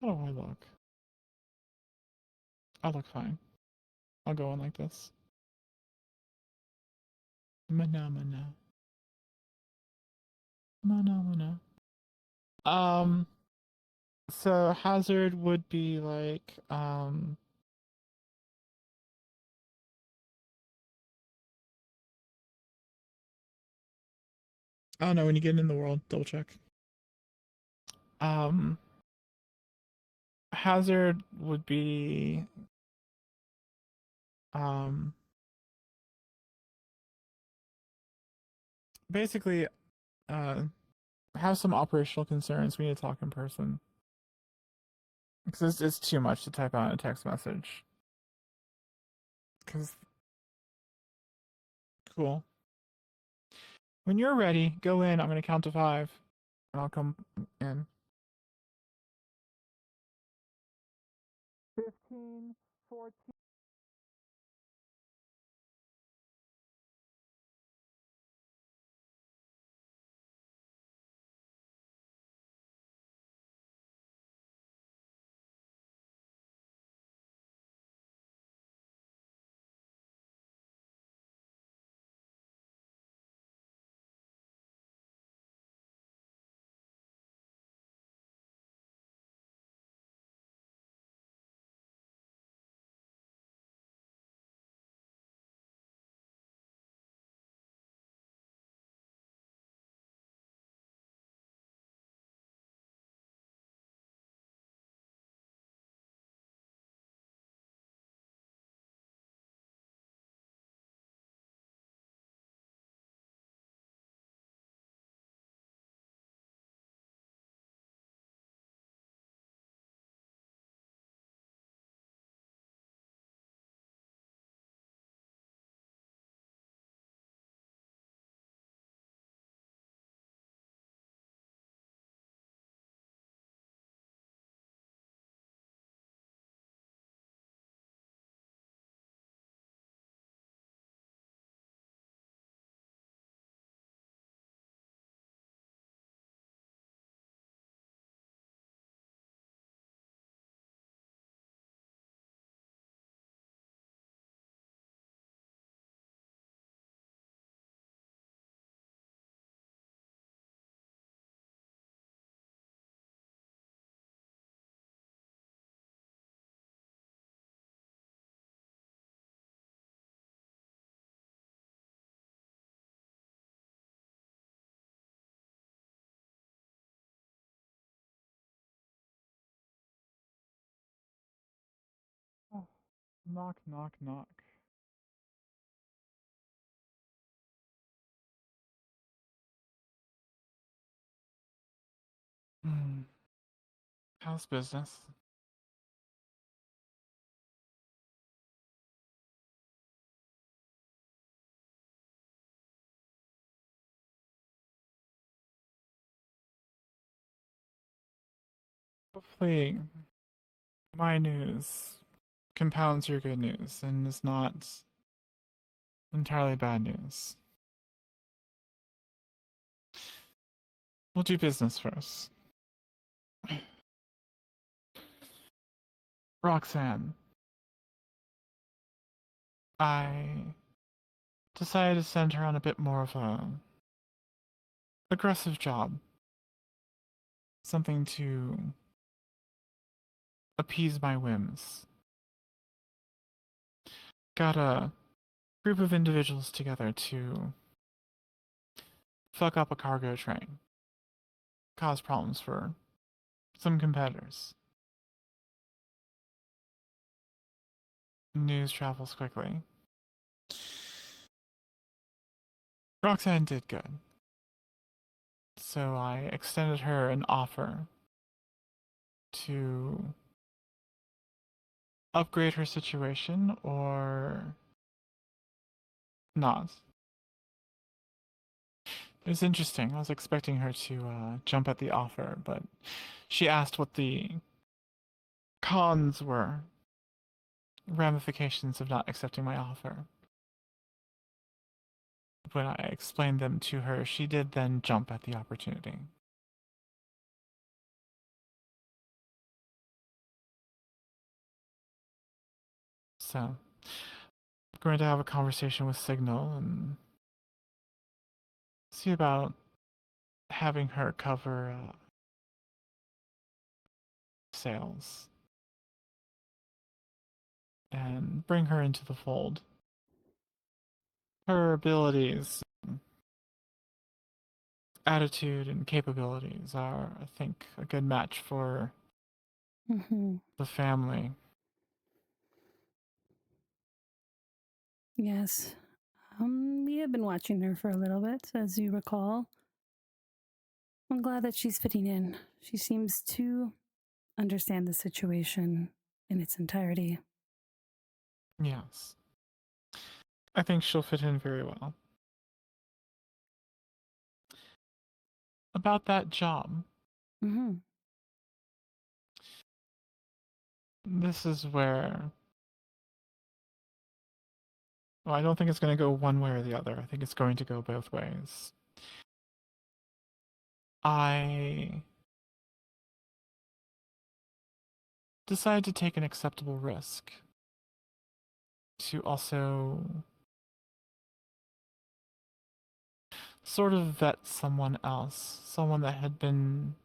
How do I look? I look fine. I'll go on like this. Mana mana. Mana mana. Um, so hazard would be like, I don't know, when you get in the world, double check. Um, hazard would be, um, basically, uh, have some operational concerns. We need to talk in person. Because it's too much to type out in a text message. Because, cool. When you're ready, go in. I'm going to count to 5. And I'll come in. 15, 14. Oh, knock, knock, knock. Hmm. How's business? Hopefully, my news compounds your good news and is not entirely bad news. We'll do business first. Roxanne, I decided to send her on a bit more of a aggressive job. Something to appease my whims. Got a group of individuals together to fuck up a cargo train, cause problems for some competitors. News travels quickly. Roxanne did good, so I extended her an offer to upgrade her situation or not. It was interesting. I was expecting her to jump at the offer, but she asked what the cons were, ramifications of not accepting my offer. When I explained them to her, she did then jump at the opportunity. So I'm going to have a conversation with Signal and see about having her cover sales and bring her into the fold. Her abilities, attitude, and capabilities are, I think, a good match for Mm-hmm. the family. Yes. We have been watching her for a little bit, as you recall. I'm glad that she's fitting in. She seems to understand the situation in its entirety. Yes. I think she'll fit in very well. About that job, Mm-hmm. this is where. Well, I don't think it's going to go one way or the other. I think it's going to go both ways. I decided to take an acceptable risk to also sort of vet someone else, someone that had been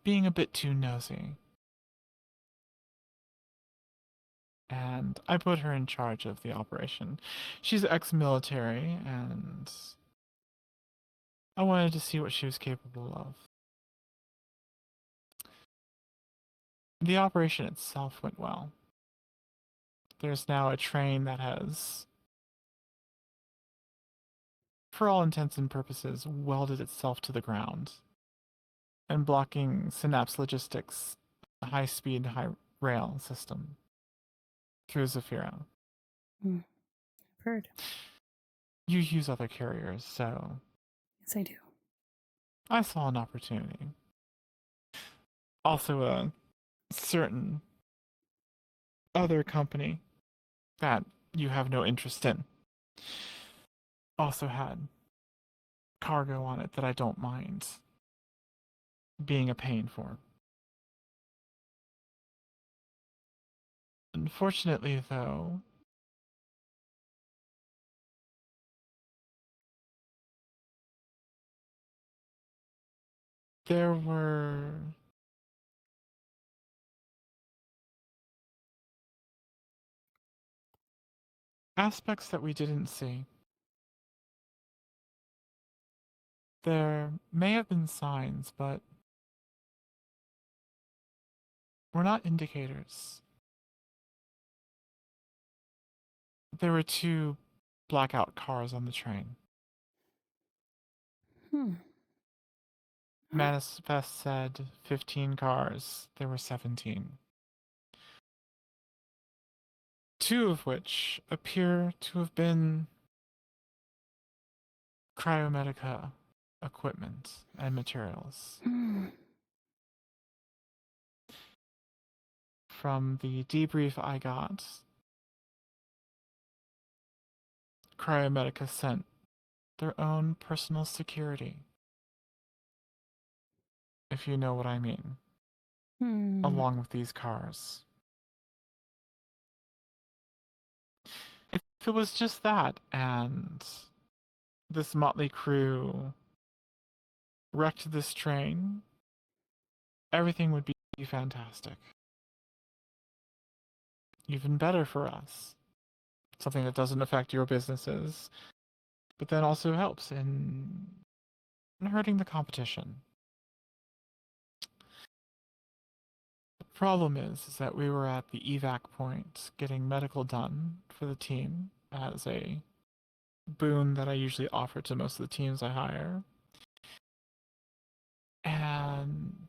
being a bit too nosy. And I put her in charge of the operation. She's ex-military, and I wanted to see what she was capable of. The operation itself went well. There's now a train that has, for all intents and purposes, welded itself to the ground and blocking Synapse Logistics' high-speed, high-rail system through Zafira. Mm. I've heard. You use other carriers, so Yes, I do. I saw an opportunity. Also, a certain other company that you have no interest in also had cargo on it that I don't mind being a pain for. Unfortunately, though, there were aspects that we didn't see. There may have been signs, but were not indicators. There were two blackout cars on the train. Hmm. Oh. Manifest said 15 cars. There were 17. Two of which appear to have been Cryomedica equipment and materials. Hmm. From the debrief I got, Cryomedica sent their own personal security, if you know what I mean, Hmm. along with these cars. If it was just that, and this motley crew wrecked this train, everything would be fantastic. Even better for us. Something that doesn't affect your businesses, but then also helps in hurting the competition. The problem is that we were at the evac point getting medical done for the team as a boon that I usually offer to most of the teams I hire. And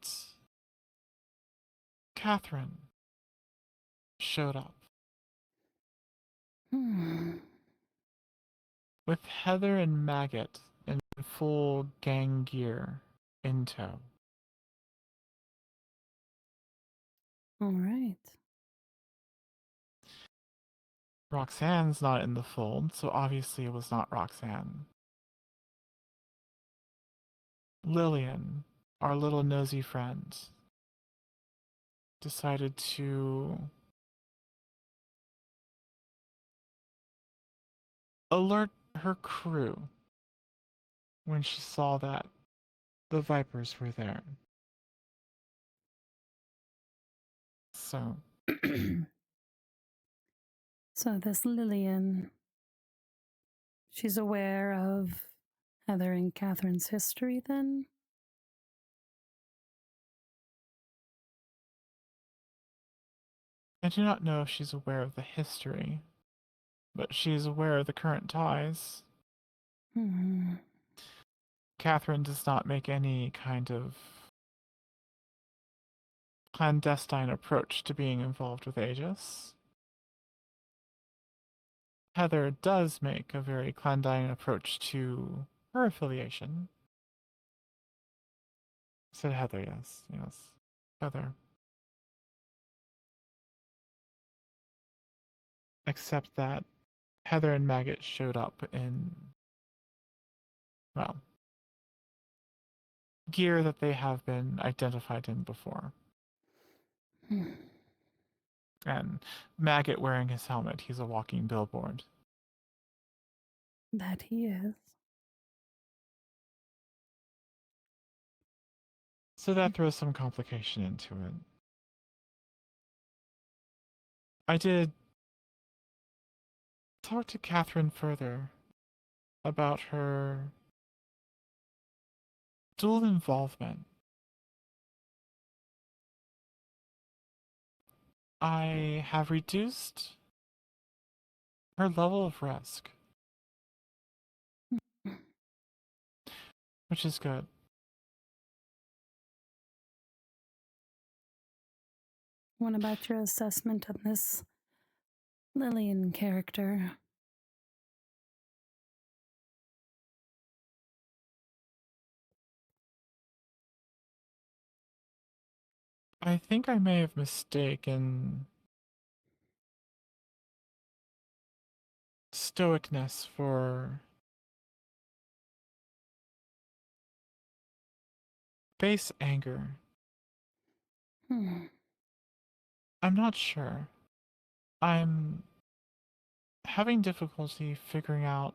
Catherine showed up Hmm. with Heather and Maggot in full gang gear in tow. All right. Roxanne's not in the fold, so obviously it was not Roxanne. Lillian, our little nosy friend, decided to alert her crew when she saw that the Vipers were there. So, So this Lillian, she's aware of Heather and Catherine's history then? I do not know if she's aware of the history, but she is aware of the current ties. Hmm. Catherine does not make any kind of clandestine approach to being involved with Aegis. Heather does make a very clandestine approach to her affiliation. Said Heather, yes, yes. Heather. Except that Heather and Maggot showed up in, well, gear that they have been identified in before. Hmm. And Maggot wearing his helmet, he's a walking billboard. That he is. So that throws some complication into it. I did talk to Catherine further about her dual involvement. I have reduced her level of risk, which is good. What about your assessment of this Lillian character? I think I may have mistaken stoicness for base anger. Hmm. I'm not sure. I'm having difficulty figuring out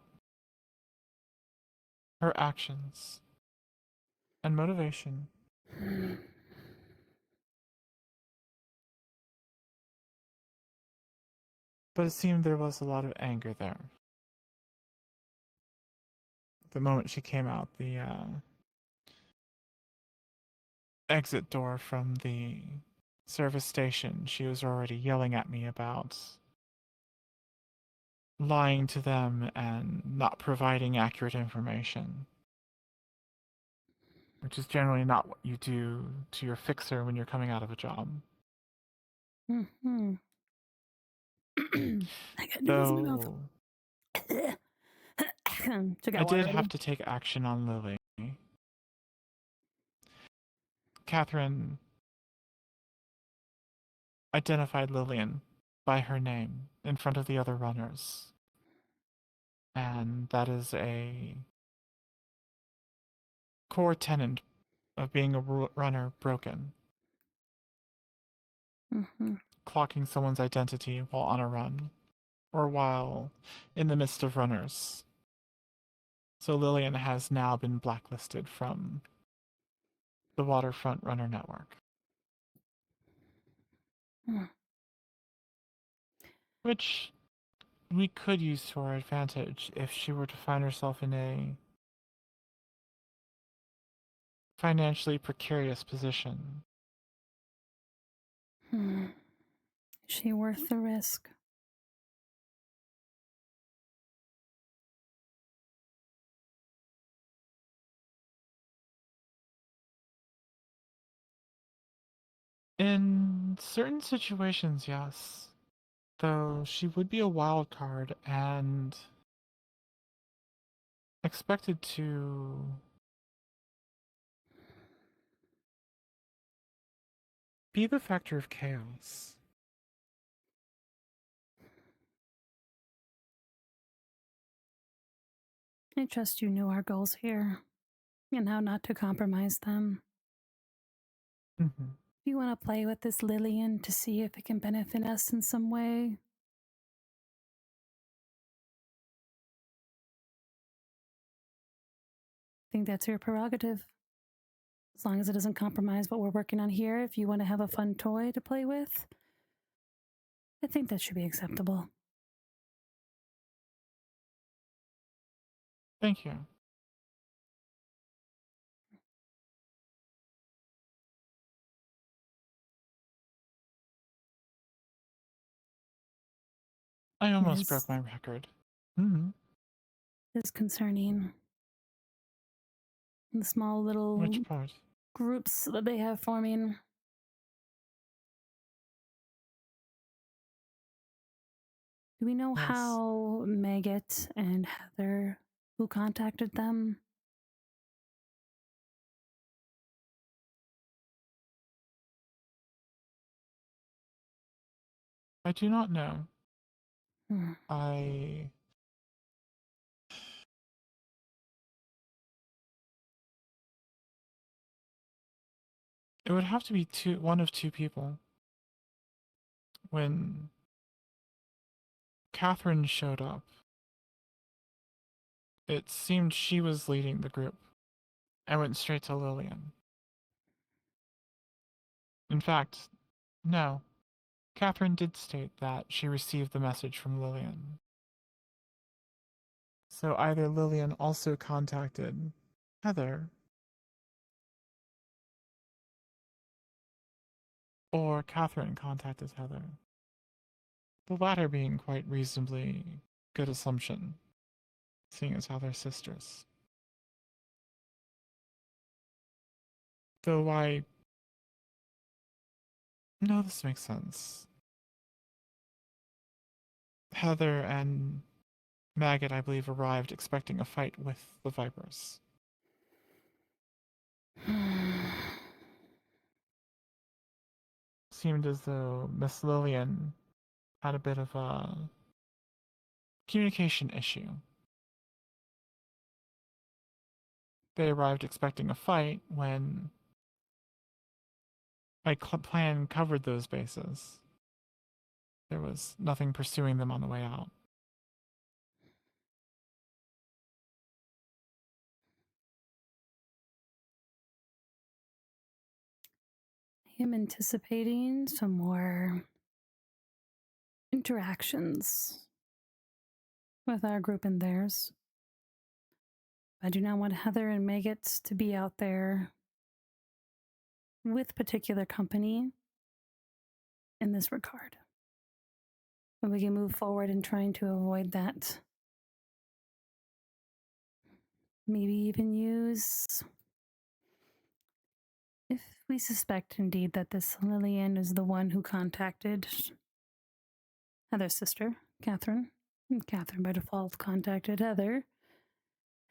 her actions and motivation. But it seemed there was a lot of anger there. The moment she came out the exit door from the service station, she was already yelling at me about lying to them and not providing accurate information, which is generally not what you do to your fixer when you're coming out of a job. Mm-hmm. I got noodles in my mouth. Though Took I out water did already. have to take action on Lily. Catherine identified Lillian by her name in front of the other runners. And that is a core tenet of being a runner broken. Mm-hmm. Clocking someone's identity while on a run, or while in the midst of runners. So Lillian has now been blacklisted from the Waterfront Runner Network. Mm. Which we could use to our advantage if she were to find herself in a financially precarious position. Hmm. Is she worth the risk? In certain situations, yes. Though she would be a wild card and expected to be the factor of chaos. I trust you know our goals here and how not to compromise them. Mm-hmm. Do you want to play with this Lillian to see if it can benefit us in some way? think that's your prerogative. As long as it doesn't compromise what we're working on here, if you want to have a fun toy to play with, I think that should be acceptable. Thank you. I almost broke my record. Mm-hmm. Is concerning the small little Which part? groups that they have forming. Do we know Yes. how Maggot and Heather, who contacted them? I do not know. Hmm. It would have to be one of two people. When Catherine showed up, it seemed she was leading the group. I went straight to Lillian. In fact, no. Catherine did state that she received the message from Lillian. So either Lillian also contacted Heather, or Catherine contacted Heather. The latter being quite reasonably good assumption, seeing as how they're sisters. Though no, this makes sense. Heather and Maggot, I believe, arrived expecting a fight with the Vipers. Seemed as though Miss Lillian had a bit of a communication issue. They arrived expecting a fight when my plan covered those bases. There was nothing pursuing them on the way out. I am anticipating some more interactions with our group and theirs. I do not want Heather and Maggot to be out there with particular company in this regard. But we can move forward in trying to avoid that. Maybe even use, if we suspect indeed that this Lillian is the one who contacted Heather's sister, Catherine. And Catherine by default contacted Heather.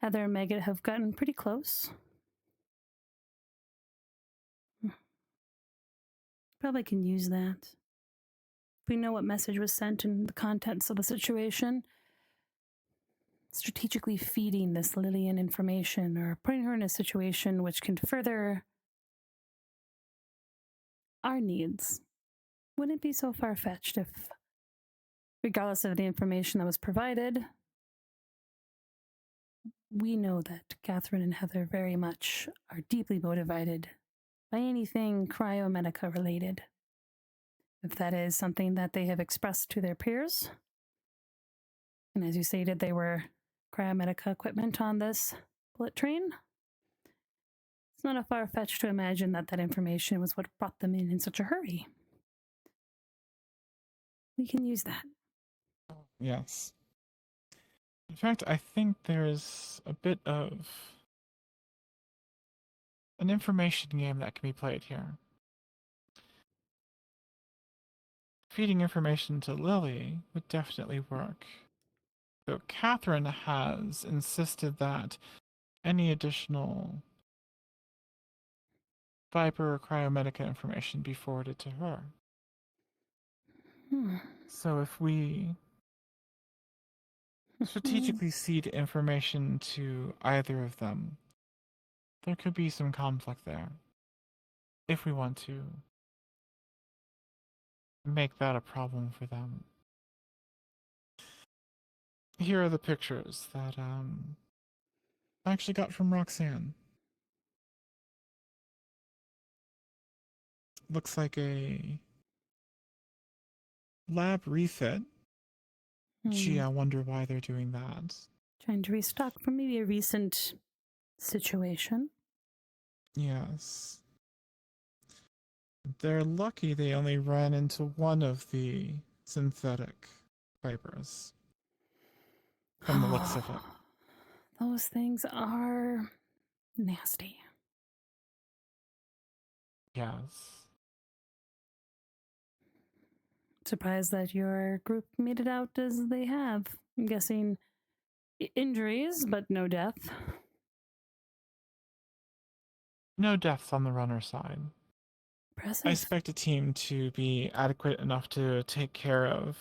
Heather and Maggot have gotten pretty close. Probably can use that. If we know what message was sent and the contents of the situation, strategically feeding this Lillian information or putting her in a situation which can further our needs wouldn't be so far-fetched if, regardless of the information that was provided, we know that Catherine and Heather very much are deeply motivated by anything Cryomedica related. If that is something that they have expressed to their peers, and as you stated, they were Cryomedica equipment on this bullet train, it's not a far-fetched to imagine that that information was what brought them in such a hurry. We can use that. Yes. In fact, I think there's a bit of an information game that can be played here. Feeding information to Lily would definitely work. Though Catherine has insisted that any additional Viper or Cryomedica information be forwarded to her. So if we strategically seed information to either of them, there could be some conflict there. If we want to make that a problem for them. Here are the pictures that I actually got from Roxanne. Looks like a lab refit. Gee, Hmm. I wonder why they're doing that. Trying to restock from maybe a recent situation. Yes. They're lucky they only ran into one of the synthetic vipers, from the looks of it. Those things are nasty. Yes. Surprised that your group made it out as they have. I'm guessing injuries, but no death. No deaths on the runner side. I Impressive. expect a team to be adequate enough to take care of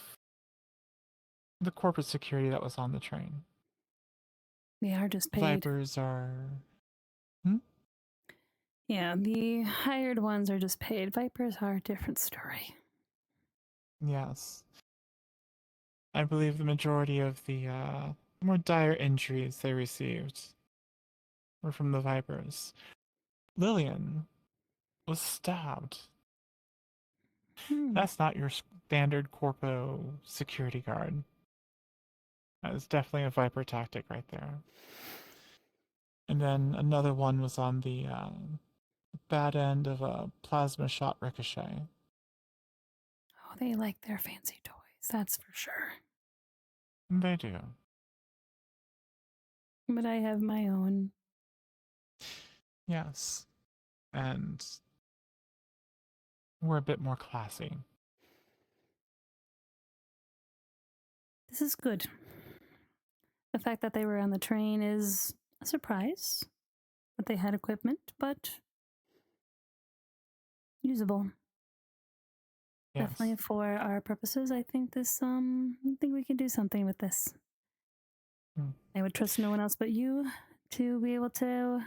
the corporate security that was on the train. They are just paid. Vipers are. Yeah, the hired ones are just paid. Vipers are a different story. Yes. I believe the majority of the more dire injuries they received were from the Vipers. Lillian was stabbed. Hmm. That's not your standard corpo security guard. That is definitely a Viper tactic right there. And then another one was on the bad end of a plasma shot ricochet. Oh, they like their fancy toys, that's for sure. They do. But I have my own. Yes. And we're a bit more classy. This is good. The fact that they were on the train is a surprise. That they had equipment, but usable. Yes. Definitely for our purposes. I think I think we can do something with this. Hmm. I would trust no one else but you to be able to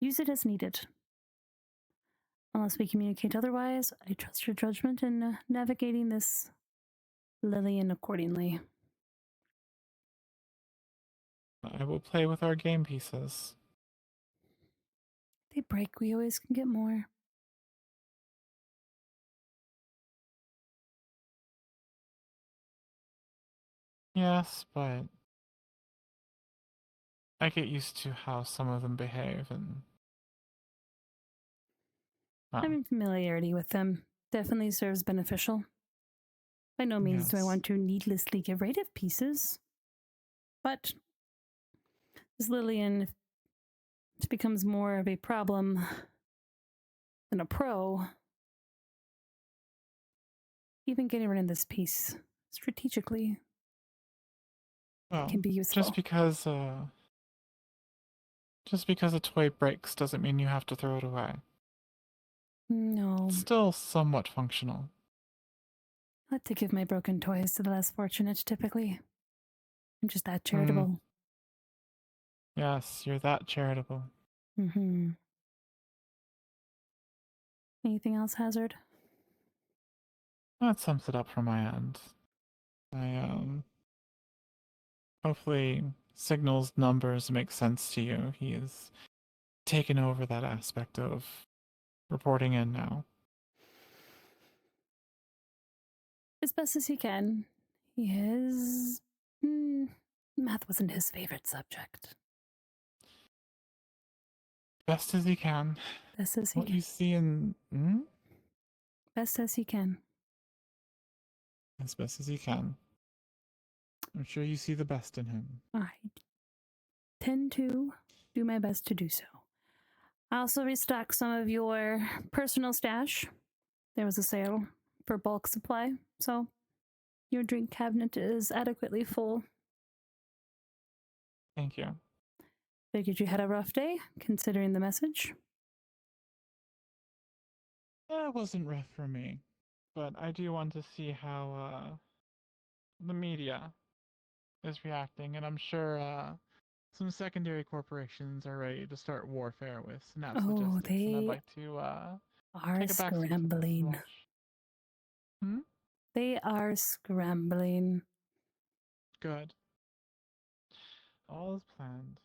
use it as needed. Unless we communicate otherwise, I trust your judgment in navigating this Lillian accordingly. I will play with our game pieces. They break, we always can get more. Yes, but I get used to how some of them behave, and well, Having familiarity with them definitely serves beneficial. By no means do I yes. want to needlessly get rid of pieces, but as Lillian becomes more of a problem than a pro, even getting rid of this piece strategically Well, can be useful. just because a toy breaks doesn't mean you have to throw it away. No, It's still somewhat functional. I like to give my broken toys to the less fortunate typically. I'm just that Mm, charitable. yes, you're that charitable. Mm-hmm. Anything else, Hazard? That sums it up from my end. Hopefully Signal's numbers make sense to you. He has taken over that aspect of reporting in now. As best as he can. He is. Math wasn't his favorite subject. Best as he can. Best as he What can. you see in Best as he can. as best as he can. I'm sure you see the best in him. I tend to do my best to do so. I also restocked some of your personal stash. There was a sale for bulk supply, so your drink cabinet is adequately full. Thank you. Figured you had a rough day, considering the message. It wasn't rough for me, but I do want to see how the media is reacting, and I'm sure some secondary corporations are ready to start warfare with Synapse Oh, Logistics, and I'd they like to are take a backseat to this and scrambling. watch. Hmm? They are scrambling. Good. All is planned.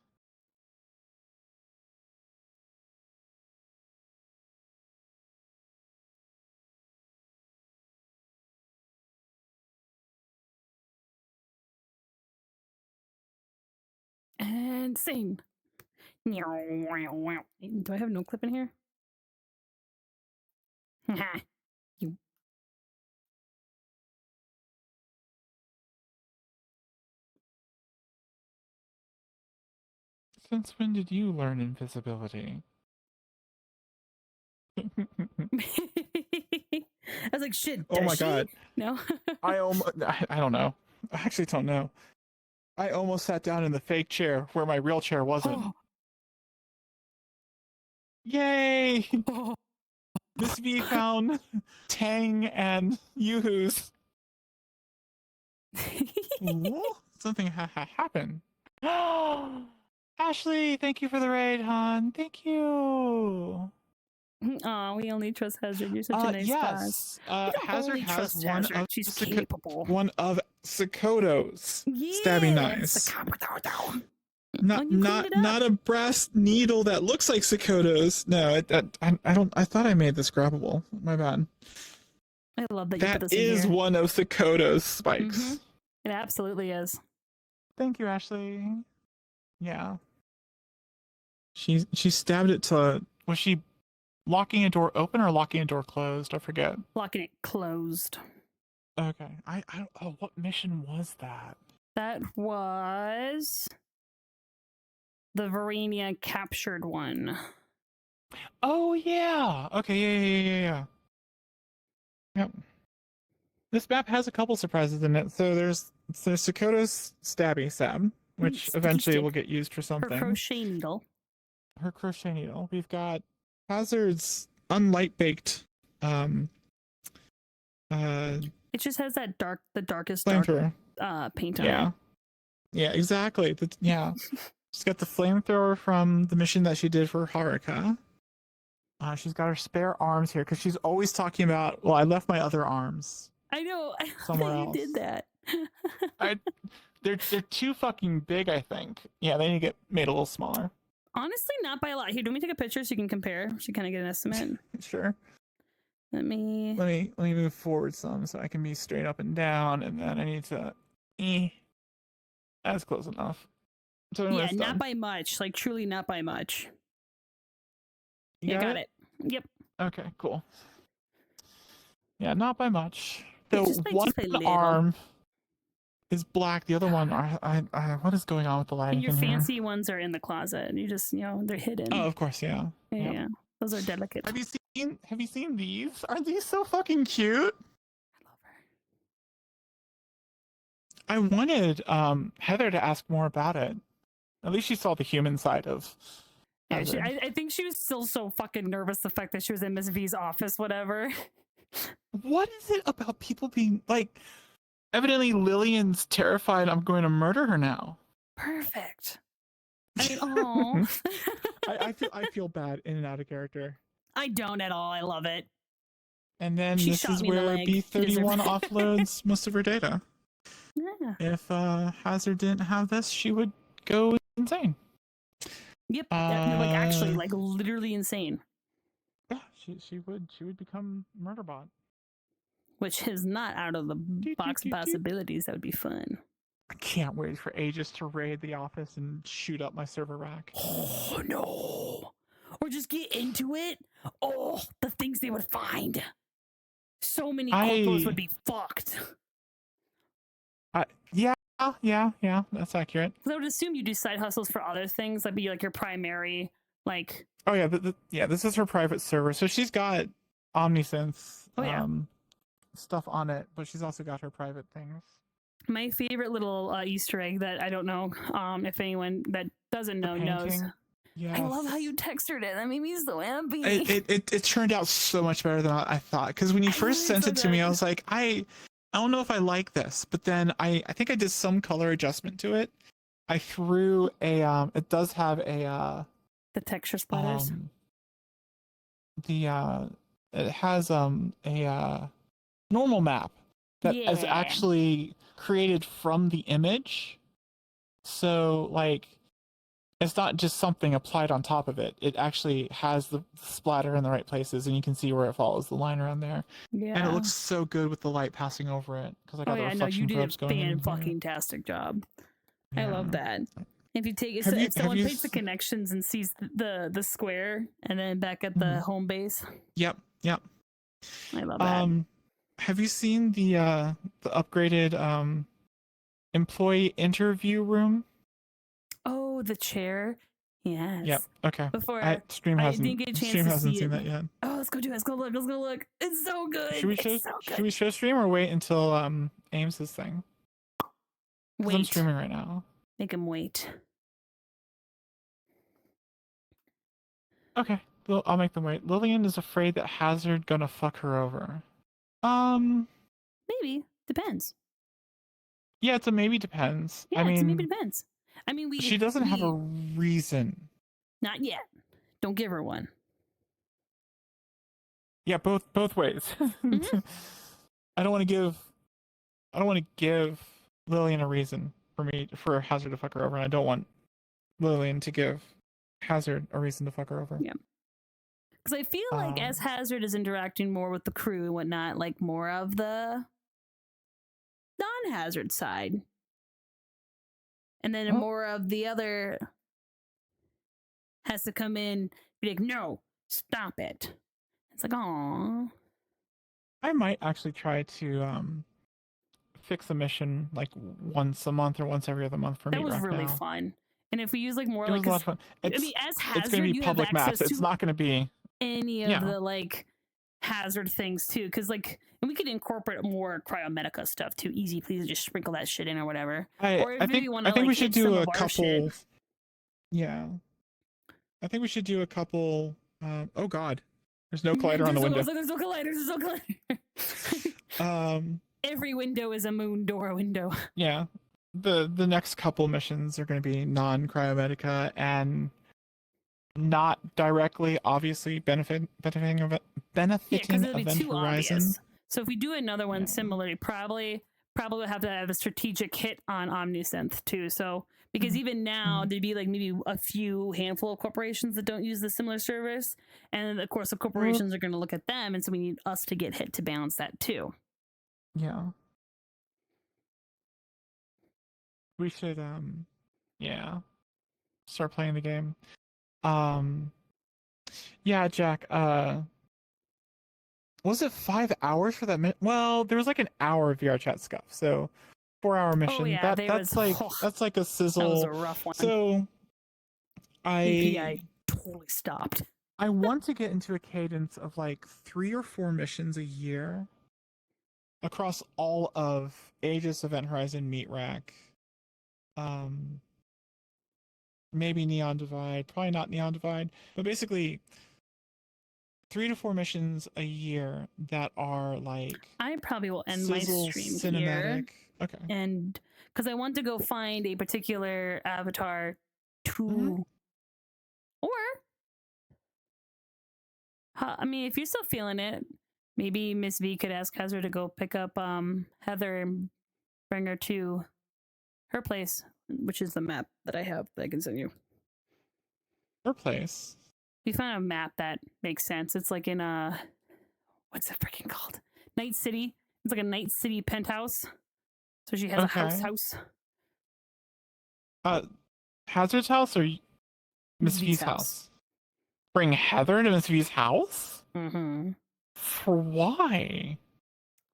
insane. Do I have no clip in here? You. Since when did you learn invisibility? I was like, shit. Oh my does she? God. No. I don't know. I actually don't know. I almost sat down in the fake chair where my real chair wasn't. Yay! Oh. Miss V found Tang and Yoo-Hoo's. Something happened. Ashley, thank you for the raid, hon. Thank you. Aw, we only trust Hazard. You're such a nice boss. Yes. Hazard has one of She's capable. one of Sakoto's Yeah, stabby knives. Not a brass needle that looks like Sakoto's. No, I thought I made this grabbable. My bad. I love that you put That this in is here. one of Sakoto's spikes. Mhm. It absolutely is. Thank you, Ashley. Yeah. She stabbed it to. Was she locking a door open or locking a door closed? I forget. Locking it closed. Okay. I don't. Oh, what mission was that? That was the Varenia captured one. Oh yeah. Okay. Yeah. Yep. This map has a couple surprises in it. So there's Sakoto's stabby stab, which Sticky eventually stick. will get used for Her something. crochet needle. Her crochet needle. We've got Hazard's unlight baked It just has that the darkest flamethrower. paint on Yeah. it. Yeah, exactly. Yeah. She's got the flamethrower from the mission that she did for Haruka. She's got her spare arms here because she's always talking about, well, I left my other arms. I know. Somewhere you else. did that. They're too fucking big, I think. Yeah, they need to get made a little smaller. Honestly, not by a lot. Here, do me take a picture so you can compare. So you kind of get an estimate. Sure. Let me move forward some so I can be straight up and down, and then I need to. That's close enough. So yeah, not by much. Like truly, not by much. You got it. Yep. Okay, cool. Yeah, not by much. The one little. arm is black. The other one, what is going on with the lighting? And your in fancy here? ones are in the closet, and you just, they're hidden. Oh, of course, yeah. Yeah, Yep. those are delicate. Have you seen these? Aren't these so fucking cute? I love her. I wanted Heather to ask more about it. At least she saw the human side of. Yeah, I think she was still so fucking nervous the fact that she was in Miss V's office, whatever. What is it about people being like? Evidently, Lillian's terrified I'm going to murder her now. Perfect. I mean, oh. I feel bad in and out of character. I don't at all. I love it. And then She this shot is me in the where leg. B31 offloads most of her data. Yeah. If Hazard didn't have this, she would go insane. Yep. Actually, literally insane. Yeah, she would become Murderbot. Which is not out of the box of possibilities. That would be fun. I can't wait for Aegis to raid the office and shoot up my server rack. Oh no! Or just get into it. Oh, the things they would find. So many corpos would be fucked. Yeah, that's accurate. I would assume you do side hustles for other things, like be like your primary, like. Oh yeah, this is her private server, so she's got Omnisynth stuff on it, but she's also got her private things. My favorite little Easter egg that I don't know if anyone that doesn't know knows. Yes. I love how you texted it. That made me so happy. It turned out so much better than I thought. Because when you first sent it to me, I was like, I don't know if I like this. But then I think I did some color adjustment to it. I threw a it does have a the texture splatters. It has a normal map that is actually created from the image. So like it's not just something applied on top of it. It actually has the splatter in the right places, and you can see where it follows the line around there. Yeah, and it looks so good with the light passing over it because I got the reflection probes going. You did a fan-fucking-tastic job. Yeah. I love that. If you take Have you if have someone you takes the s- connections and sees the square and then back at the mhm. home base, Yep, yep. I love that. Um, have you seen the upgraded employee interview room? Oh, the chair. Yep. Yes. Okay. Before I didn't get a chance Stream to hasn't see seen it. that yet. Oh, let's go do it. Let's go look. Let's go look. It's so good. It's so Should good. we show stream or wait until Ames this thing? Because I'm Wait. streaming right now. Make him wait. Okay. Well, I'll make them wait. Lillian is afraid that Hazard gonna fuck her over. Um. Maybe. Depends. Yeah, it's a maybe depends. Yeah, I it's maybe mean, depends. I mean, she doesn't have a we reason. not yet. Don't give her one. Yeah, both ways. Mhm. I don't want to give Lillian a reason for Hazard to fuck her over, and I don't want Lillian to give Hazard a reason to fuck her over. Yeah. Because I feel like as Hazard is interacting more with the crew and whatnot, like more of the non-Hazard side, and then more of the other has to come in, be like, no, stop it. It's like, oh, I might actually try to fix a mission like once a month or once every other month for that Meat was Rack really now. fun. And if we use like more It like, was a lot of fun. I mean, as It's going to Hazard, be you have public maps. access It's to not going to be any of yeah. the like Hazard things too, because like, and we could incorporate more Cryomedica stuff too. Easy, please just sprinkle that shit in or whatever. Or if you want to, I think like, we should hit some do of a our shit. couple. Yeah, I think we should do a couple. Oh God, there's no collider on the window. There's no collider. There's no collider. Every window is a moon door window. Yeah, the next couple missions are going to be non-Cryomedica and not directly, obviously benefiting Yeah, because it'll be Event too Horizon. obvious. So if we do another one similarly, probably we'll have to have a strategic hit on Omnisynth too. So because even now there'd be like maybe a few handful of corporations that don't use the similar service, and of course the corporations are going to look at them, and so we need us to get hit to balance that too. Yeah, we should yeah, start playing the game. Yeah, Jack. Was it 5 hours for that minute? Well, there was like an hour of VR chat stuff, so 4-hour mission. Oh yeah, that's like a sizzle. That was a rough one. So API totally stopped. I want to get into a cadence of like 3 or 4 missions a year across all of Aegis, Event Horizon, Meat Rack. Maybe Neon Divide, probably not Neon Divide, but basically 3 to 4 missions a year that are like I probably will end sizzle, my stream cinematic. here. Okay. And because I want to go find a particular avatar to, or I mean, if you're still feeling it, maybe Miss V could ask Hazard to go pick up Heather and bring her to her place, which is the map that I have that I can send you. Her place. We found a map that makes sense. It's like in a, what's it freaking called? Night City. It's like a Night City penthouse. So she has a house. Hazard's house or Miss V's house? Bring Heather to Miss V's house? Mm-hmm. For why?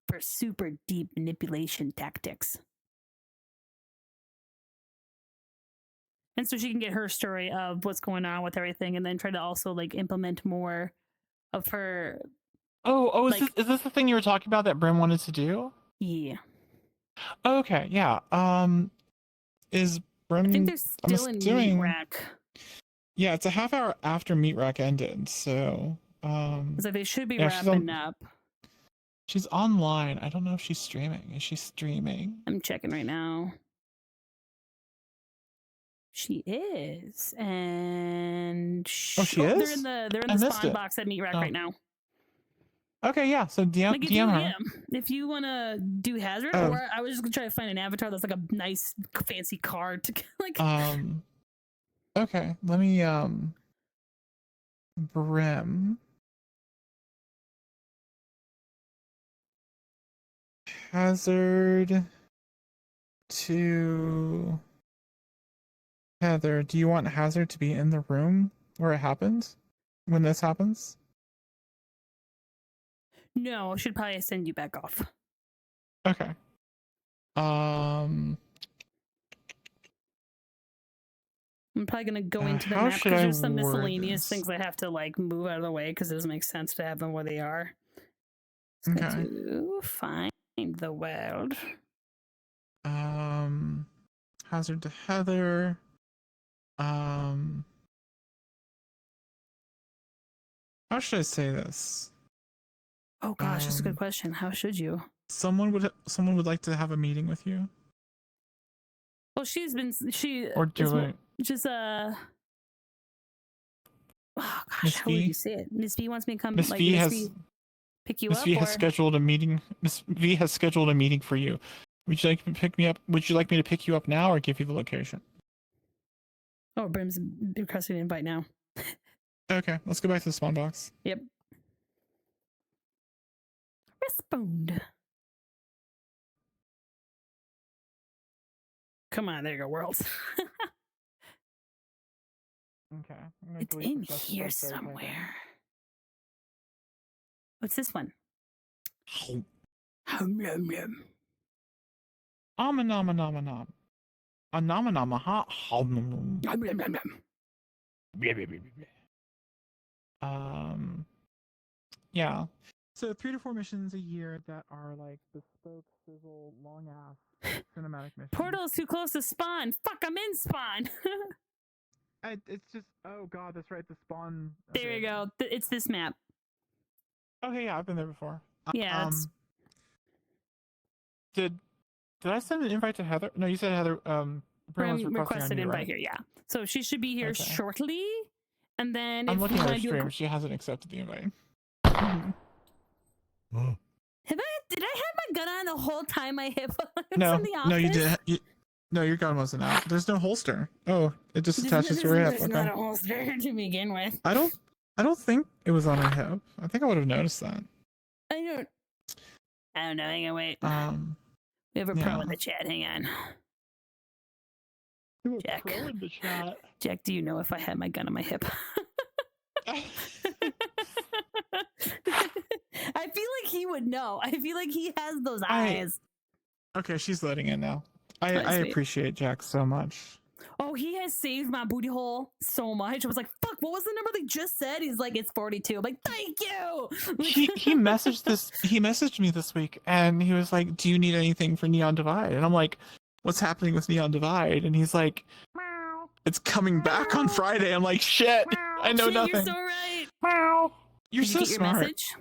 For super deep manipulation tactics. And so she can get her story of what's going on with everything, and then try to also like implement more of her. Oh, like, is this the thing you were talking about that Brim wanted to do? Yeah. Okay, yeah. Is Brim? I think they're still in Meat Rack. Yeah, it's a half hour after Meat Rack ended, so So they should be wrapping up. She's online. I don't know if she's streaming. Is she streaming? I'm checking right now. She is, and she is. They're in the spawn box at Meat Rack right now. Okay, yeah. So DM her. Yeah, if you want to do Hazard, or I was just gonna try to find an avatar that's like a nice fancy card to like. Okay, let me Brim. Hazard to Heather, do you want Hazard to be in the room where it happens? When this happens? No, should probably send you back off. Okay. I'm probably gonna go into the how map should because I there's some word miscellaneous this? things I have to like move out of the way because it doesn't make sense to have them where they are. It's going Okay. to find the world. Hazard to Heather. How should I say this? Oh gosh, that's a good question. How should you? Someone would like to have a meeting with you. Well, she Or do just oh gosh, Miss how would V? you say it? Miss V wants me to come. Miss like, V Miss has V pick you Miss up. V Or... has scheduled a meeting. Miss V has scheduled a meeting for you. Would you like to pick me up? Would you like me to pick you up now or give you the location? Oh, Brim's requesting an invite now. Okay, let's go back to the spawn box. Yep. Respond. Come on, there you go, worlds. Okay. It's in here somewhere. What's this one? Hum, yum, yum. Nom. A nom ha. Yum, yum, yum, yum. Yeah. So 3 to 4 missions a year that are like bespoke, sizzle, long ass cinematic missions. Portal's too close to spawn. Fuck, I'm in spawn. It's just, oh god, that's right, the spawn. There you go. It's this map. Okay, yeah, I've been there before. Yeah. Did I send an invite to Heather? No, you said Heather. Brim was requested you, invite right? here. Yeah. So she should be here shortly. And then I'm if looking we at her want to stream. She hasn't accepted the invite. Did I have my gun on the whole time I hit No, in the office? no, you didn't. No, your gun wasn't out. There's no holster. Oh, it just attaches to her hip. There's not a holster to begin with. I don't think it was on her hip. I think I would have noticed that. I don't know. Hang on, wait. We have a yeah. pro in the chat. Hang on. Jack. Pro in the chat. Jack, do you know if I had my gun on my hip? I feel like he would know. I feel like he has those eyes. Okay, she's loading in now. I appreciate Jack so much. Oh, he has saved my booty hole so much. I was like, fuck, what was the number they just said? He's like, it's 42. I'm like, thank you. He messaged me this week and he was like, do you need anything for Neon Divide? And I'm like, what's happening with Neon Divide? And he's like, it's coming back on Friday. I'm like, shit, I know nothing. You're so right. You're so smart. Message?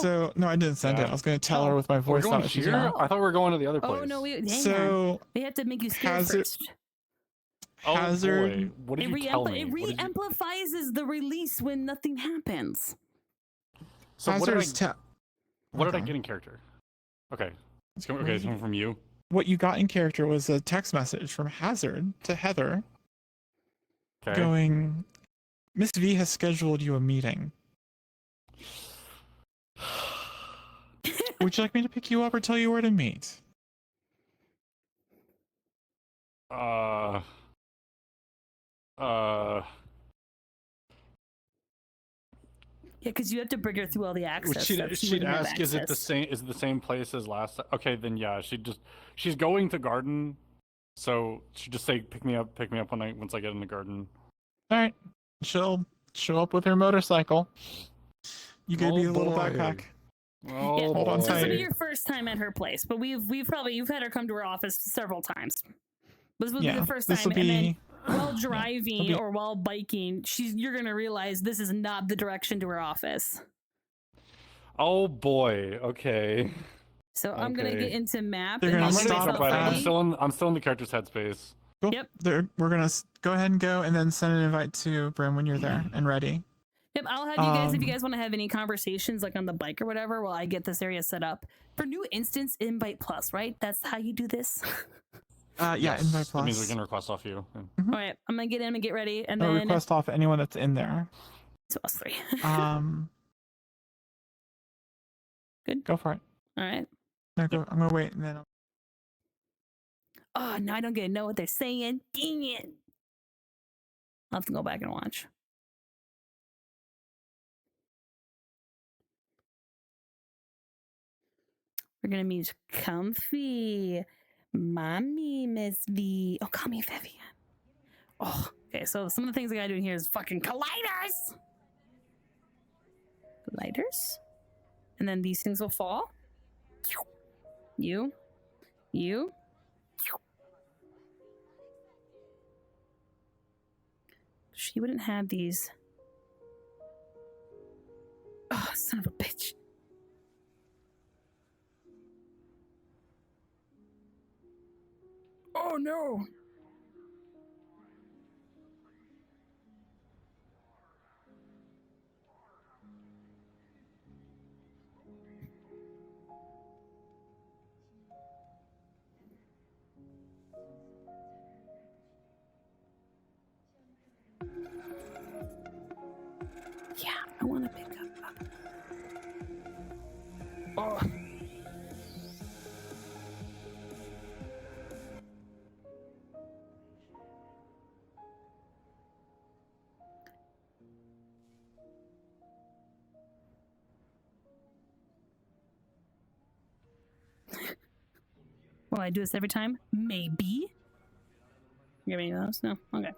So no, I didn't send it. I was going to tell her with my voice. We're going here? I thought we were going to the other place. Oh no, we have to make you scared first. Hazard. Boy. What did you tell me? It re-amplifies the release when nothing happens. So what did I Okay. get in character? Okay. It's coming from you. What you got in character was a text message from Hazard to Heather Okay. going, Miss V has scheduled you a meeting. Would you like me to pick you up or tell you where to meet? Yeah, because you have to bring her through all the access. She'd ask, is it the same place as last time? Okay, then yeah, she's going to garden, so she'd just say pick me up once I get in the garden. All right, she'll show up with her motorcycle. You gave me a little backpack. Oh, yeah. Hold on So this will tight. be your first time at her place, but you've had her come to her office several times. This will be the first time, and then while driving or while biking, you're gonna realize this is not the direction to her office. Oh boy. Okay. So I'm gonna get into map. They're gonna stop. I'm still in the character's headspace. Cool. Yep. We're gonna go ahead and go, and then send an invite to Brim when you're there and ready. Yep, I'll have you guys, if you guys want to have any conversations like on the bike or whatever, while I get this area set up. For new instance, invite plus, right? That's how you do this? Yeah, Yes, invite plus. That means we can request off you. All right, I'm going to get in and get ready. And then request off anyone that's in there. So us three. Good. Go for it. All right. No, I'm going to wait and then Oh, no, I don't get to know what they're saying. Dang it. I'll have to go back and watch. We're gonna meet Comfy. Mommy, Miss V. Oh, call me Vivian. Oh, okay. So some of the things I gotta do in here is fucking colliders. Colliders? And then these things will fall. You. She wouldn't have these. Oh, son of a bitch. Oh no. Yeah, I want to pick up. Oh. Will I do this every time? Maybe. Give me those? No? Okay.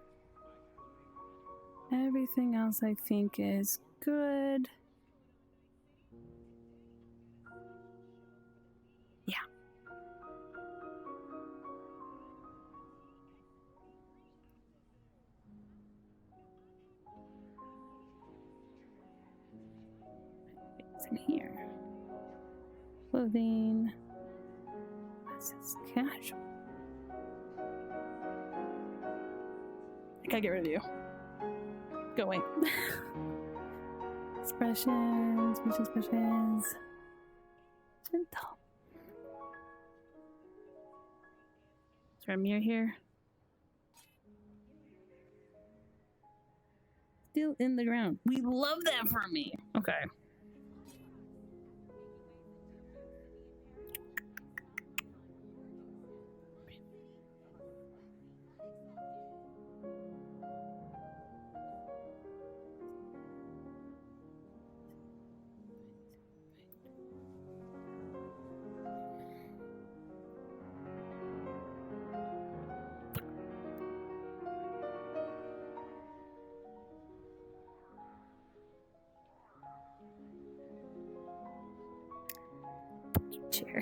Everything else I think is good. Yeah. It's in here. Clothing. This is casual. I gotta get rid of you. Go away. Expressions, facial expressions. Gentle. Is there a mirror here? Still in the ground. We love that for me. Okay. Chair.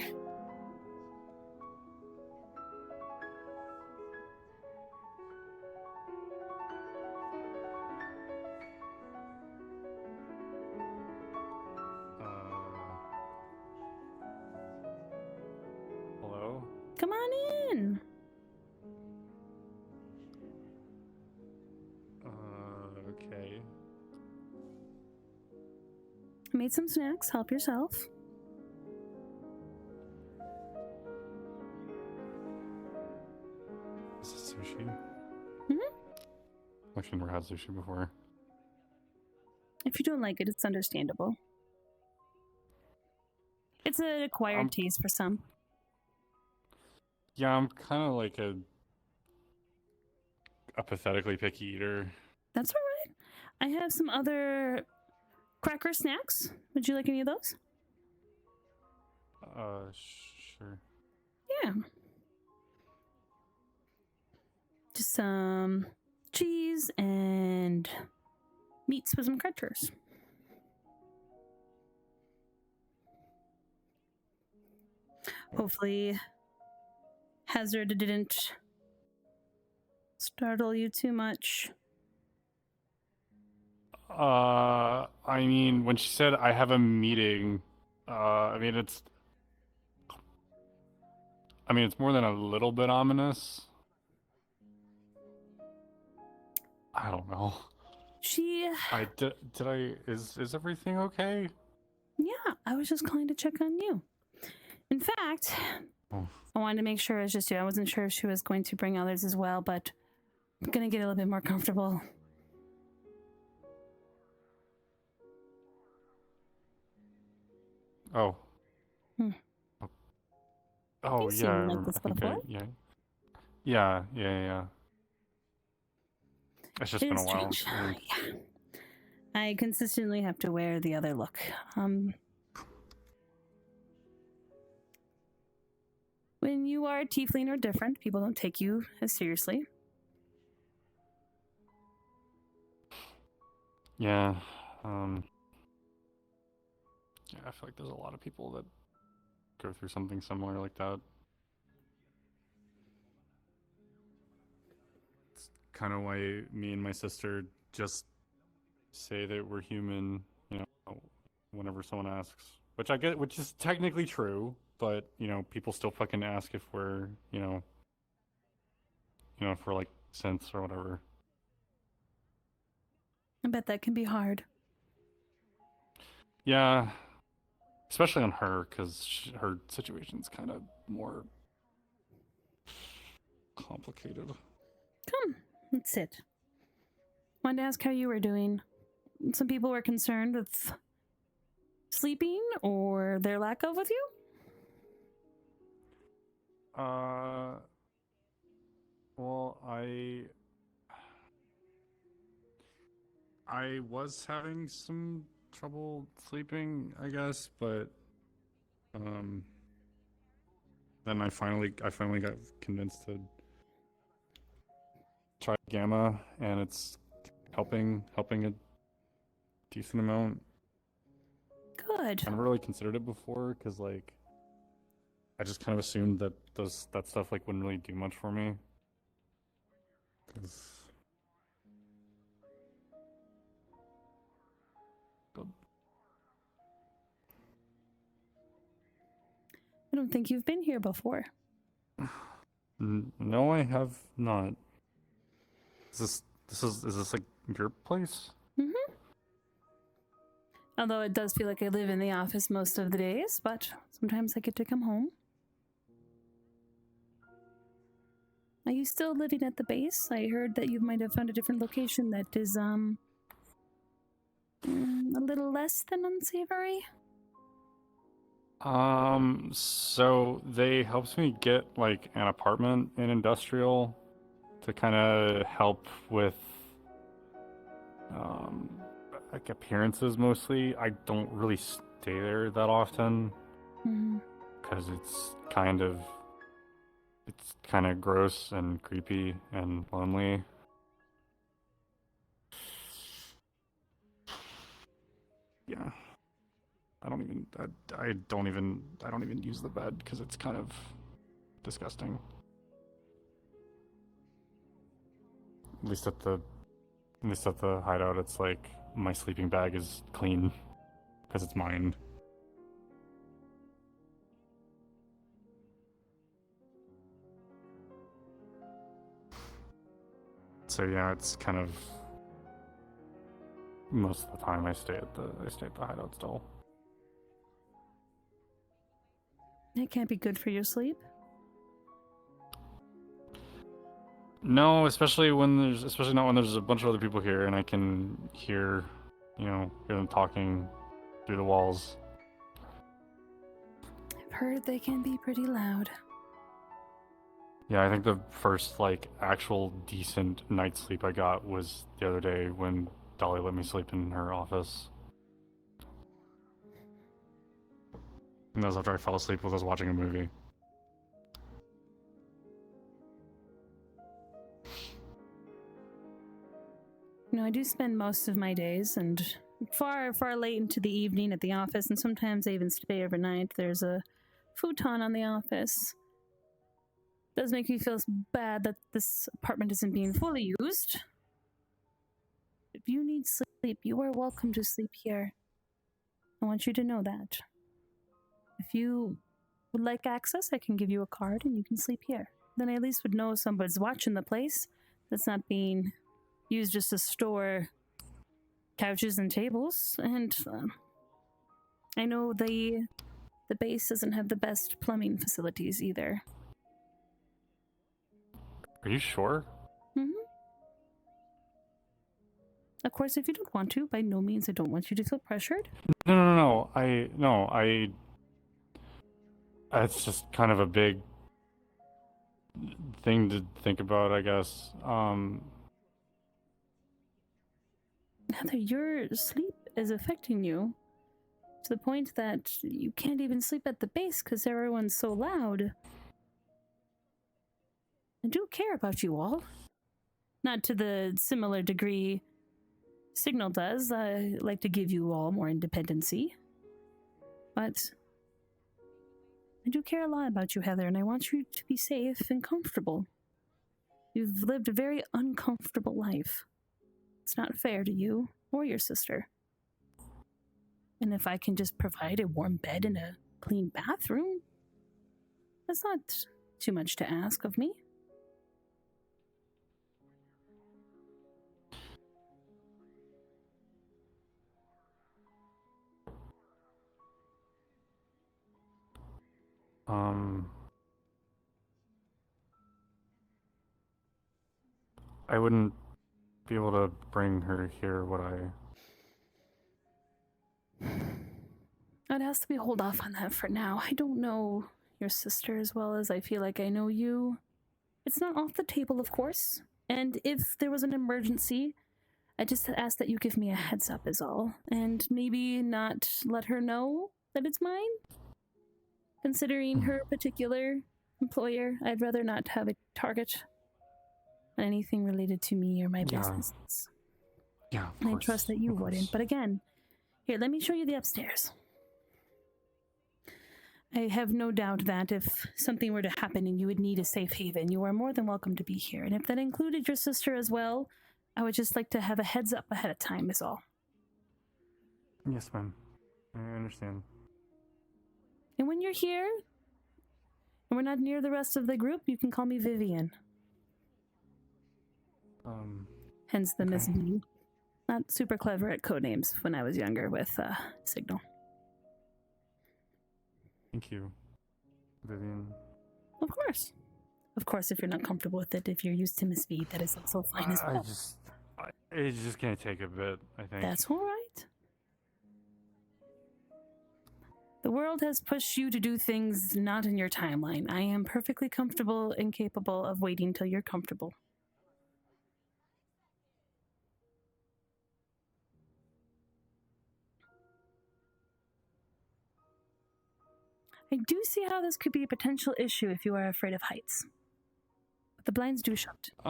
Hello? Come on in. Okay. I made some snacks. Help yourself. Is this sushi? Mhm. Actually, never had sushi before. If you don't like it, it's understandable. It's an acquired taste for some. Yeah, I'm kind of like a pathetically picky eater. That's all right. I have some other cracker snacks. Would you like any of those? Sure. Yeah. Just some cheese and meats with some crackers. Hopefully, Hazard didn't startle you too much. I mean, when she said I have a meeting, I mean it's more than a little bit ominous. I don't know. Is everything okay? Yeah, I was just calling to check on you. In fact, I wanted to make sure it was just you. I wasn't sure if she was going to bring others as well, but I'm gonna get a little bit more comfortable. Oh. Hmm. Oh, You've yeah. seen like this before? Yeah. Yeah. It's just It been a is while. strange. Yeah. I consistently have to wear the other look. When you are a tiefling or different, people don't take you as seriously. Yeah. Yeah, I feel like there's a lot of people that go through something similar like that. It's kind of why me and my sister just say that we're human, whenever someone asks. Which I get, which is technically true, but people still fucking ask if we're, if we're like synths or whatever. I bet that can be hard. Yeah, especially on her, because her situation's kind of more complicated. Come, let's sit. Wanted to ask how you were doing. Some people were concerned with sleeping or their lack of with you. Well, I was having some trouble sleeping, I guess, but then I finally got convinced to try gamma, and it's helping a decent amount. Good. I never really considered it before because like I just kind of assumed that that stuff like wouldn't really do much for me. 'Cause I don't think you've been here before. no, I have not. Is this like your place? Mm-hmm. Although it does feel like I live in the office most of the days, but sometimes I get to come home. Are you still living at the base? I heard that you might have found a different location that is a little less than unsavory. So they helped me get like an apartment in industrial to kind of help with like appearances mostly. I don't really stay there that often because it's kind of gross and creepy and lonely. Yeah. I don't even use the bed because it's kind of disgusting. At least at the hideout, it's like my sleeping bag is clean because it's mine. So yeah, it's kind of most of the time I stay at the hideout still. That can't be good for your sleep. No, especially not when there's a bunch of other people here and I can hear them talking through the walls. I've heard they can be pretty loud. Yeah, I think the first like actual decent night's sleep I got was the other day when Dolly let me sleep in her office. And that was after I fell asleep while I was watching a movie. I do spend most of my days and far, far late into the evening at the office, and sometimes I even stay overnight. There's a futon on the office. It does make me feel bad that this apartment isn't being fully used. If you need sleep, you are welcome to sleep here. I want you to know that. If you would like access, I can give you a card and you can sleep here. Then I at least would know somebody's watching the place that's not being used just to store couches and tables. And I know the base doesn't have the best plumbing facilities either. Are you sure? Mm-hmm. Of course, if you don't want to, by no means I don't want you to feel pressured. No. It's just kind of a big thing to think about, I guess. Heather, your sleep is affecting you to the point that you can't even sleep at the base because everyone's so loud. I do care about you all. Not to the similar degree Signal does. I like to give you all more independency. But I do care a lot about you, Heather, and I want you to be safe and comfortable. You've lived a very uncomfortable life. It's not fair to you or your sister. And if I can just provide a warm bed and a clean bathroom, that's not too much to ask of me. I wouldn't be able to bring her here, would I? I'd ask that we hold off on that for now. I don't know your sister as well as I feel like I know you. It's not off the table, of course. And if there was an emergency, I just ask that you give me a heads up is all. And maybe not let her know that it's mine. Considering her particular employer, I'd rather not have a target on anything related to me or my business. Yeah, of And I course, trust that you of wouldn't. course. But again, here, let me show you the upstairs. I have no doubt that if something were to happen and you would need a safe haven, you are more than welcome to be here. And if that included your sister as well, I would just like to have a heads up ahead of time is all. Yes, ma'am. I understand. And when you're here, and we're not near the rest of the group, you can call me Vivian. Hence the Miss Okay. V. Not super clever at codenames when I was younger with Signal. Thank you, Vivian. Of course. Of course, if you're not comfortable with it, if you're used to Miss V, that is also fine as well. It's just gonna take a bit, I think. That's all right. The world has pushed you to do things not in your timeline. I am perfectly comfortable and capable of waiting till you're comfortable. I do see how this could be a potential issue if you are afraid of heights. But the blinds do shut. It's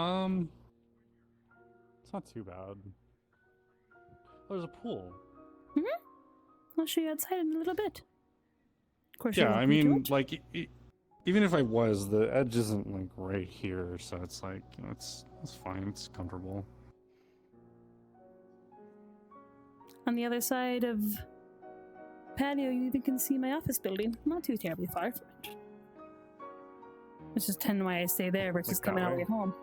not too bad. There's a pool. I'll show you outside in a little bit. Of course, Yeah, you're I welcome to mean, it. like, even if I was, the edge isn't like right here, so it's like, you know, it's fine. It's comfortable. On the other side of patio, you even can see my office building. Not too terribly far from it. Which is 10 why I stay there versus Like that coming all the way? way home.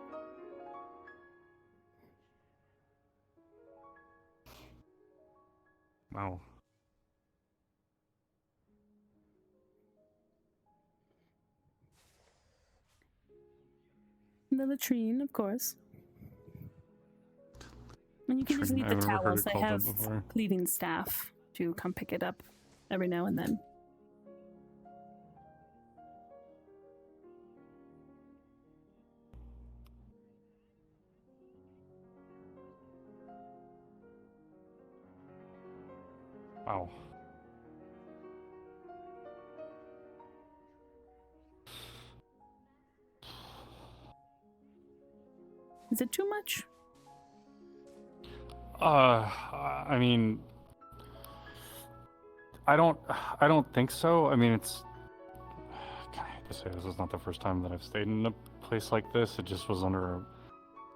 Wow. And the latrine, of course. And you can just Latrine, leave the I've never heard towels. it I called that have before. cleaning staff to come pick it up every now and then. Wow. Is it too much? I mean, I don't think so. I mean, it's. God, I hate to say this is not the first time that I've stayed in a place like this. It just was under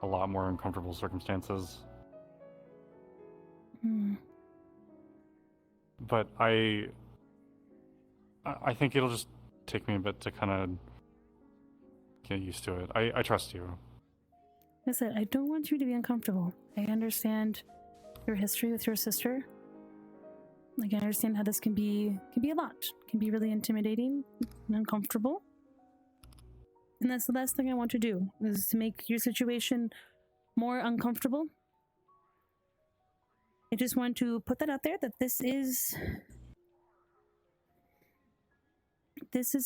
a lot more uncomfortable circumstances. But I think it'll just take me a bit to kind of get used to it. I trust you. Like I said, I don't want you to be uncomfortable. I understand your history with your sister. Like, I understand how this can be a lot. Can be really intimidating and uncomfortable. And that's the last thing I want to do, is to make your situation more uncomfortable. I just want to put that out there, that this is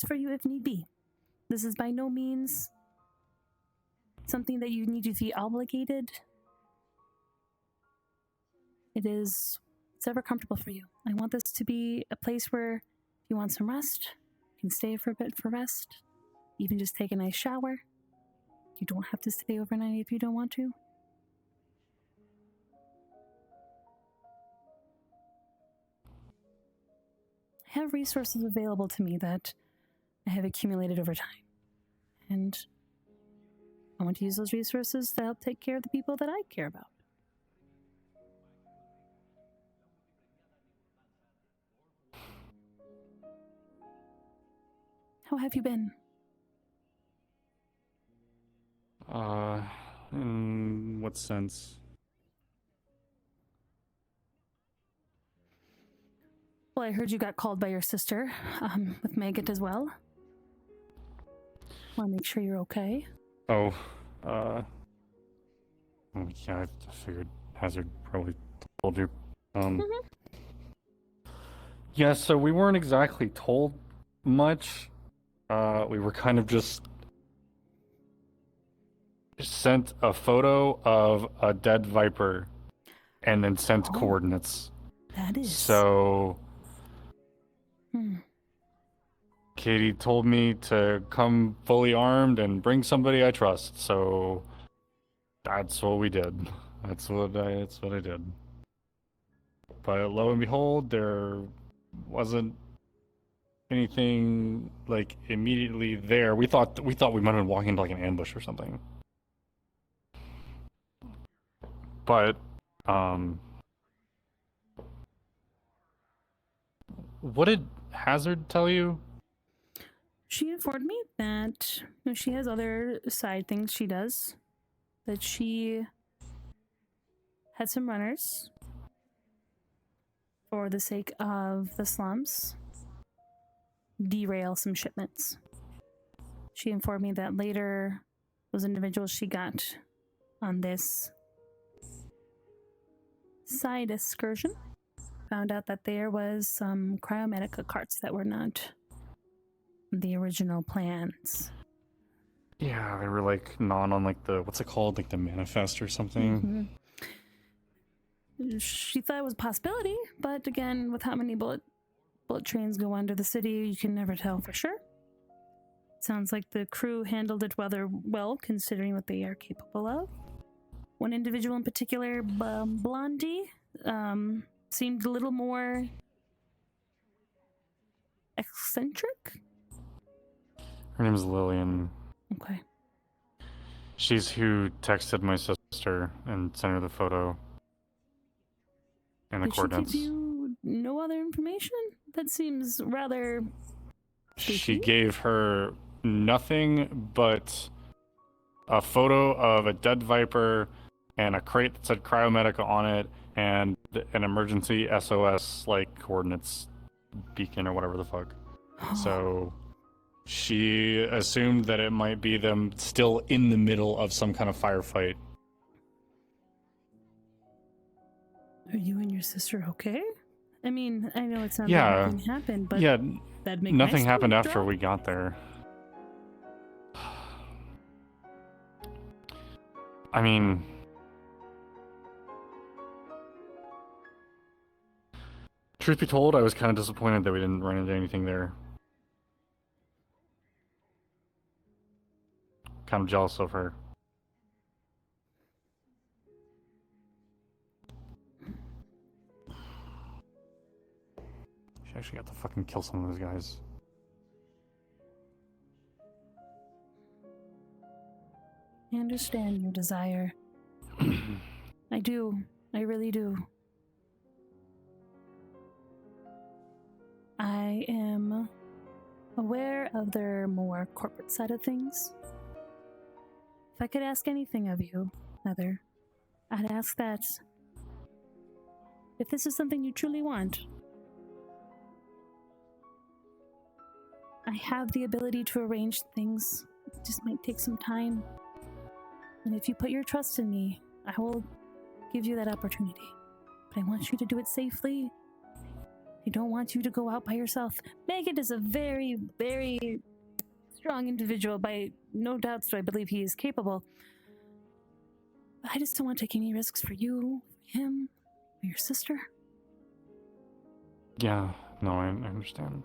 for you if need be. This is by no means something that you need to feel obligated It's ever comfortable for you. I want this to be a place where if you want some rest, you can stay for a bit for rest. Even just take a nice shower. You don't have to stay overnight if you don't want to. I have resources available to me that I have accumulated over time. And I want to use those resources to help take care of the people that I care about. How have you been? In what sense? Well, I heard you got called by your sister, with Maggot as well. Want to make sure you're okay. Oh, yeah, I figured Hazard probably told you. Yeah, so we weren't exactly told much. We were kind of just sent a photo of a dead viper and then sent Oh. coordinates. That is. So Katie told me to come fully armed and bring somebody I trust. So that's what we did. That's what I did. But lo and behold, there wasn't anything like immediately there. We thought we might have been walking into like an ambush or something. But what did Hazard tell you? She informed me that she has other side things she does. That she had some runners for the sake of the slums derail some shipments. She informed me that later those individuals she got on this side excursion found out that there was some Cryomedica carts that were not the original plans. Yeah, they were like not on like the, what's it called, like the manifest or something. She thought it was a possibility, but again, with how many bullet trains go under the city, you can never tell for sure. Sounds like the crew handled it rather well, considering what they are capable of. One individual in particular, Blondie, seemed a little more eccentric. Her name is Lillian. Okay. She's who texted my sister and sent her the photo and the Did she coordinates. give you no other information? That seems rather... She Spooky? gave her nothing but a photo of a dead viper and a crate that said Cryomedica on it and an emergency SOS like coordinates beacon or whatever the fuck. So she assumed that it might be them still in the middle of some kind of firefight. Are you and your sister okay? I mean, I know it's not Yeah. that nothing happened, but Yeah, that'd make nothing my happened stomach after drop. we got there. I mean, truth be told, I was kind of disappointed that we didn't run into anything there. Kind of jealous of her. She actually got to fucking kill some of those guys. I understand your desire. I do. I really do. I am aware of their more corporate side of things. If I could ask anything of you, Heather, I'd ask that if this is something you truly want, I have the ability to arrange things. It just might take some time. And if you put your trust in me, I will give you that opportunity. But I want you to do it safely. I don't want you to go out by yourself. Maggot is a very, very strong individual. By no doubts do I believe he is capable. But I just don't want to take any risks for you, him, Your sister? Yeah, no, I understand.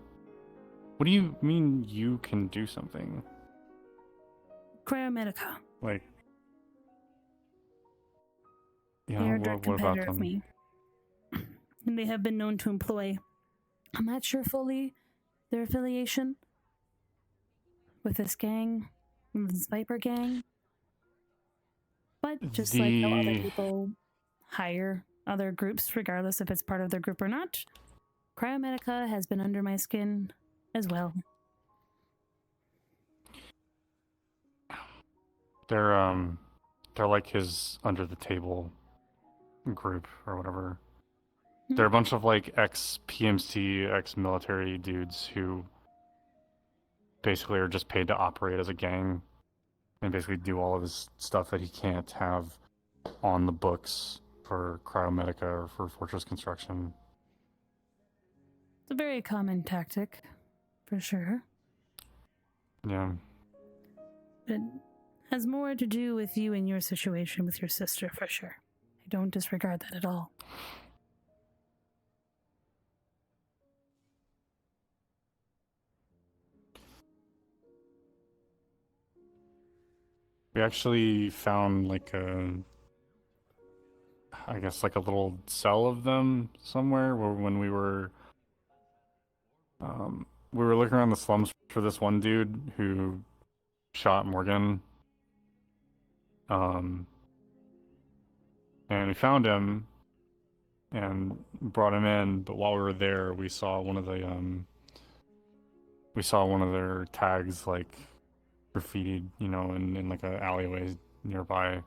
What do you mean you can do something? Cryomedica. Like, They yeah, are a direct what about competitor of them? me. And they have been known to employ, I'm not sure fully their affiliation with this gang, this Viper gang. But just like how other The people hire other groups, regardless if it's part of their group or not, Cryomedica has been under my skin as well. they're like his under the table group or whatever. Hmm. They're a bunch of like ex PMC, ex military dudes who basically are just paid to operate as a gang and basically do all of his stuff that he can't have on the books for Cryomedica or for Fortress Construction. It's a very common tactic, for sure. Yeah. It has more to do with you and your situation with your sister, for sure. I don't disregard that at all. We actually found like I guess like a little cell of them somewhere where when we were looking around the slums for this one dude who shot Morgan. And we found him and brought him in, but while we were there we saw one of their tags like graffitied, in like a alleyway nearby.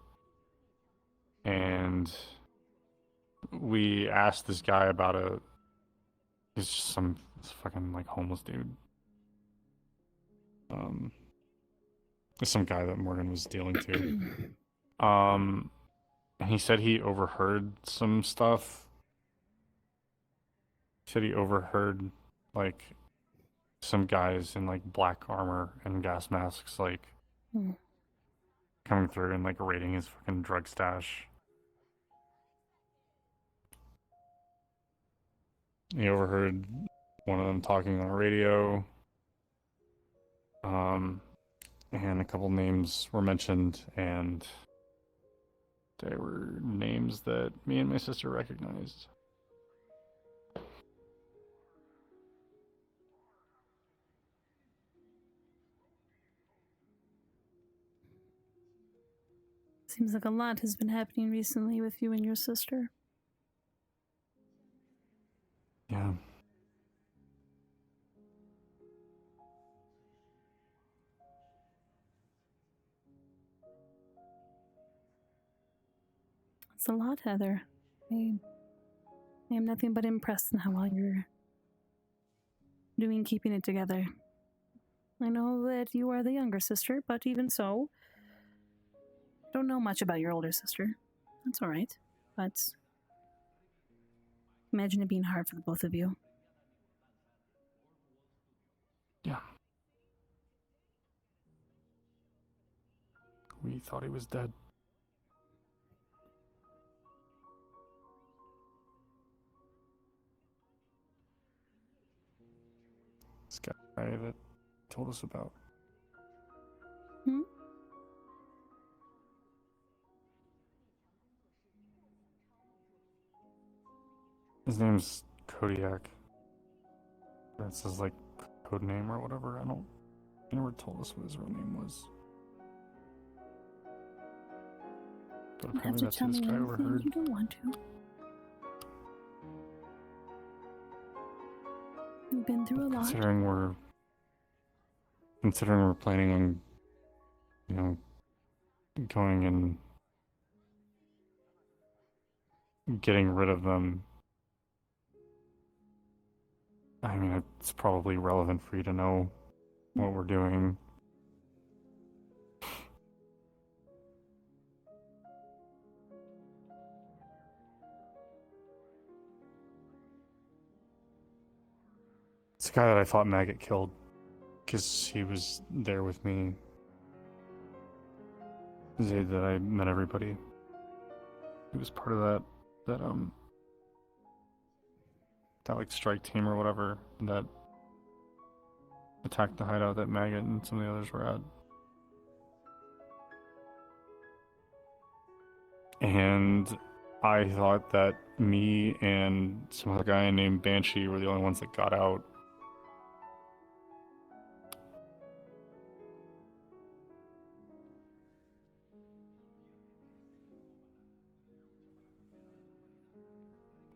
And we asked this guy about he's just some fucking like homeless dude. It's some guy that Morgan was dealing to. And he said he overheard some stuff. He said he overheard like some guys in like black armor and gas masks like coming through and like raiding his fucking drug stash. He overheard one of them talking on the radio. And a couple names were mentioned, and they were names that me and my sister recognized. Seems like a lot has been happening recently with you and your sister. Yeah. It's a lot, Heather. I am nothing but impressed in how well you're doing keeping it together. I know that you are the younger sister, but even so, I don't know much about your older sister. That's alright, but imagine it being hard for the both of you. Yeah. We thought he was dead. This guy that told us about. Hmm? His name's Kodiak. That's his like code name or whatever. He never told us what his real name was. But You don't have apparently to that's tell who me this guy anything overheard. you don't want to. You've been through a lot. Considering we're planning on, going and getting rid of them. I mean, it's probably relevant for you to know what we're doing. It's a guy that I thought Maggot killed because he was there with me the day that I met everybody. He was part of that that like strike team or whatever that attacked the hideout that Maggot and some of the others were at. And I thought that me and some other guy named Banshee were the only ones that got out.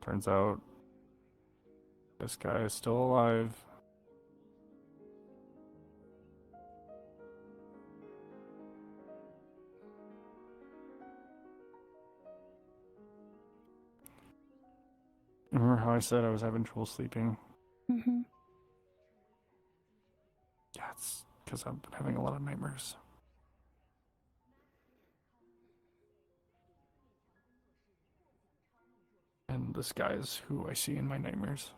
Turns out this guy is still alive. Remember how I said I was having trouble sleeping? Mm-hmm. Yeah, it's because I've been having a lot of nightmares. And this guy is who I see in my nightmares.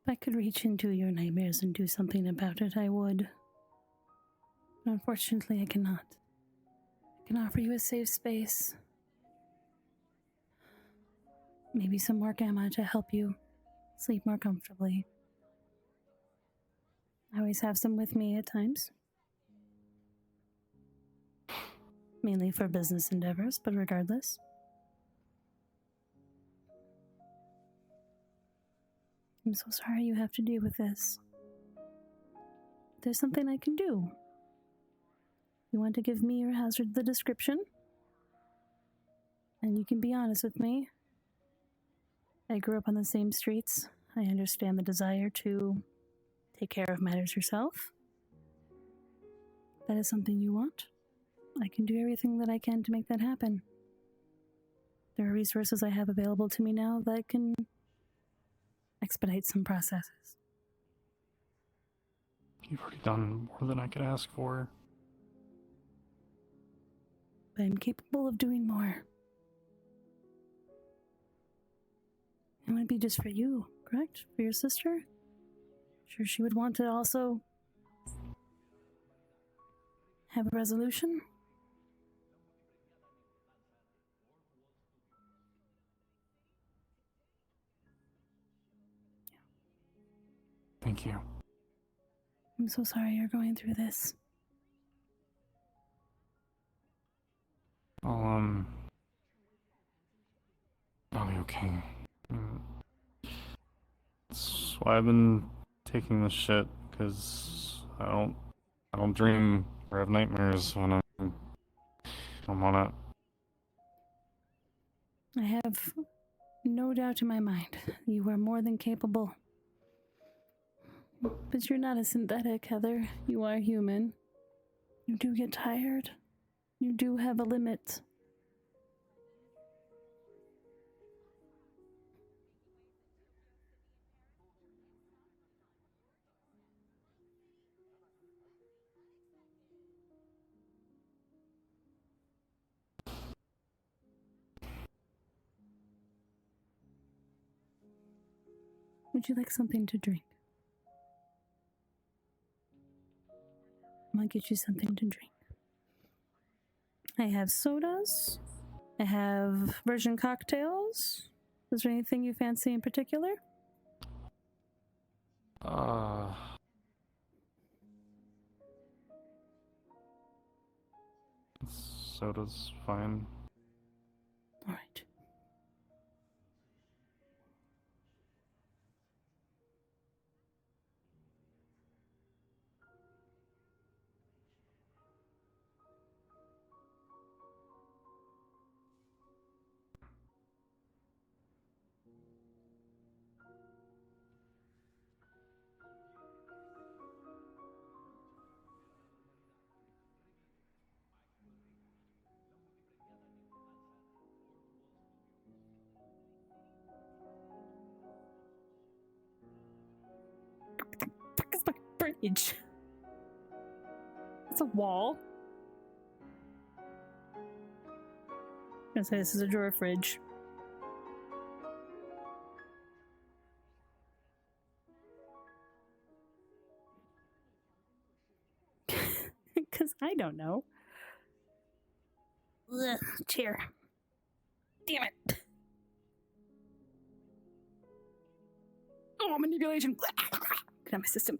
If I could reach into your nightmares and do something about it, I would. But unfortunately, I cannot. I can offer you a safe space. Maybe some more gamma to help you sleep more comfortably. I always have some with me at times. Mainly for business endeavors, but regardless. I'm so sorry you have to deal with this. There's something I can do. You want to give me your hazard the description? And you can be honest with me. I grew up on the same streets. I understand the desire to take care of matters yourself. That is something you want. I can do everything that I can to make that happen. There are resources I have available to me now that can expedite some processes. You've already done more than I could ask for. But I'm capable of doing more. It would be just for you, correct? For your sister? Sure, she would want to also have a resolution? Thank you. I'm so sorry you're going through this. I'll be okay. That's why I've been taking this shit, because I don't dream or have nightmares when I'm on it. I have no doubt in my mind you are more than capable. But you're not a synthetic, Heather. You are human. You do get tired. You do have a limit. Would you like something to drink? I'll get you something to drink. I have sodas. I have virgin cocktails. Is there anything you fancy in particular? Soda's fine. All right. Fuck is my fridge? It's a wall. I'm gonna say this is a drawer fridge. Because I don't know. Ugh, chair. Damn it. Oh, manipulation. Get out my system.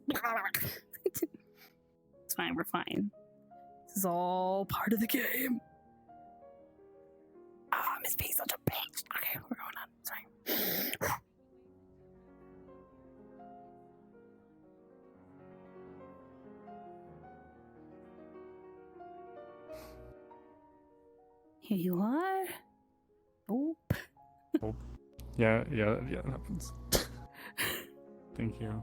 It's fine, we're fine. This is all part of the game. Ah, Miss P, such a bitch. Okay, we're going on. Sorry. Here you are. Oop. Yeah, that happens. Thank you.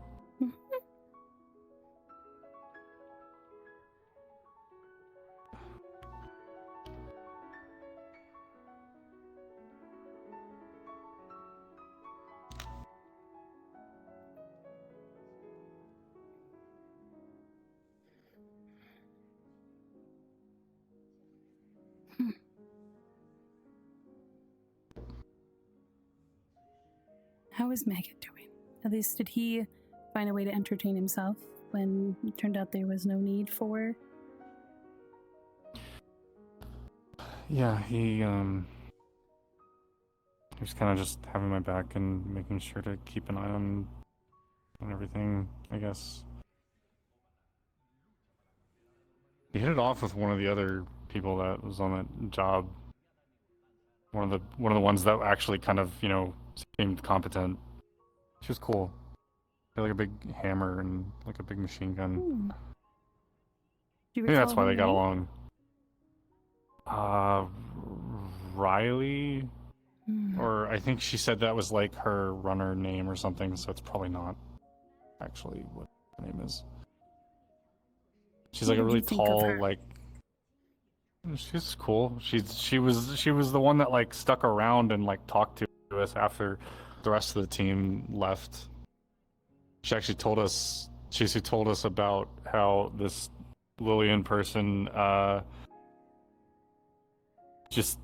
How is Maggot doing? At least did he find a way to entertain himself when it turned out there was no need for? Yeah, he was kind of just having my back and making sure to keep an eye on everything, I guess. He hit it off with one of the other people that was on that job. One of the ones that actually kind of, seemed competent. She was cool. She had like a big hammer and like a big machine gun. Do you I think that's recall why her they got name? along. Riley? Hmm. Or I think she said that was like her runner name or something, so it's probably not actually what her name is. She's like What a did really you think of tall, her? like she's cool. She was the one that like stuck around and like talked to us after the rest of the team left. She actually told us about how this Lillian person just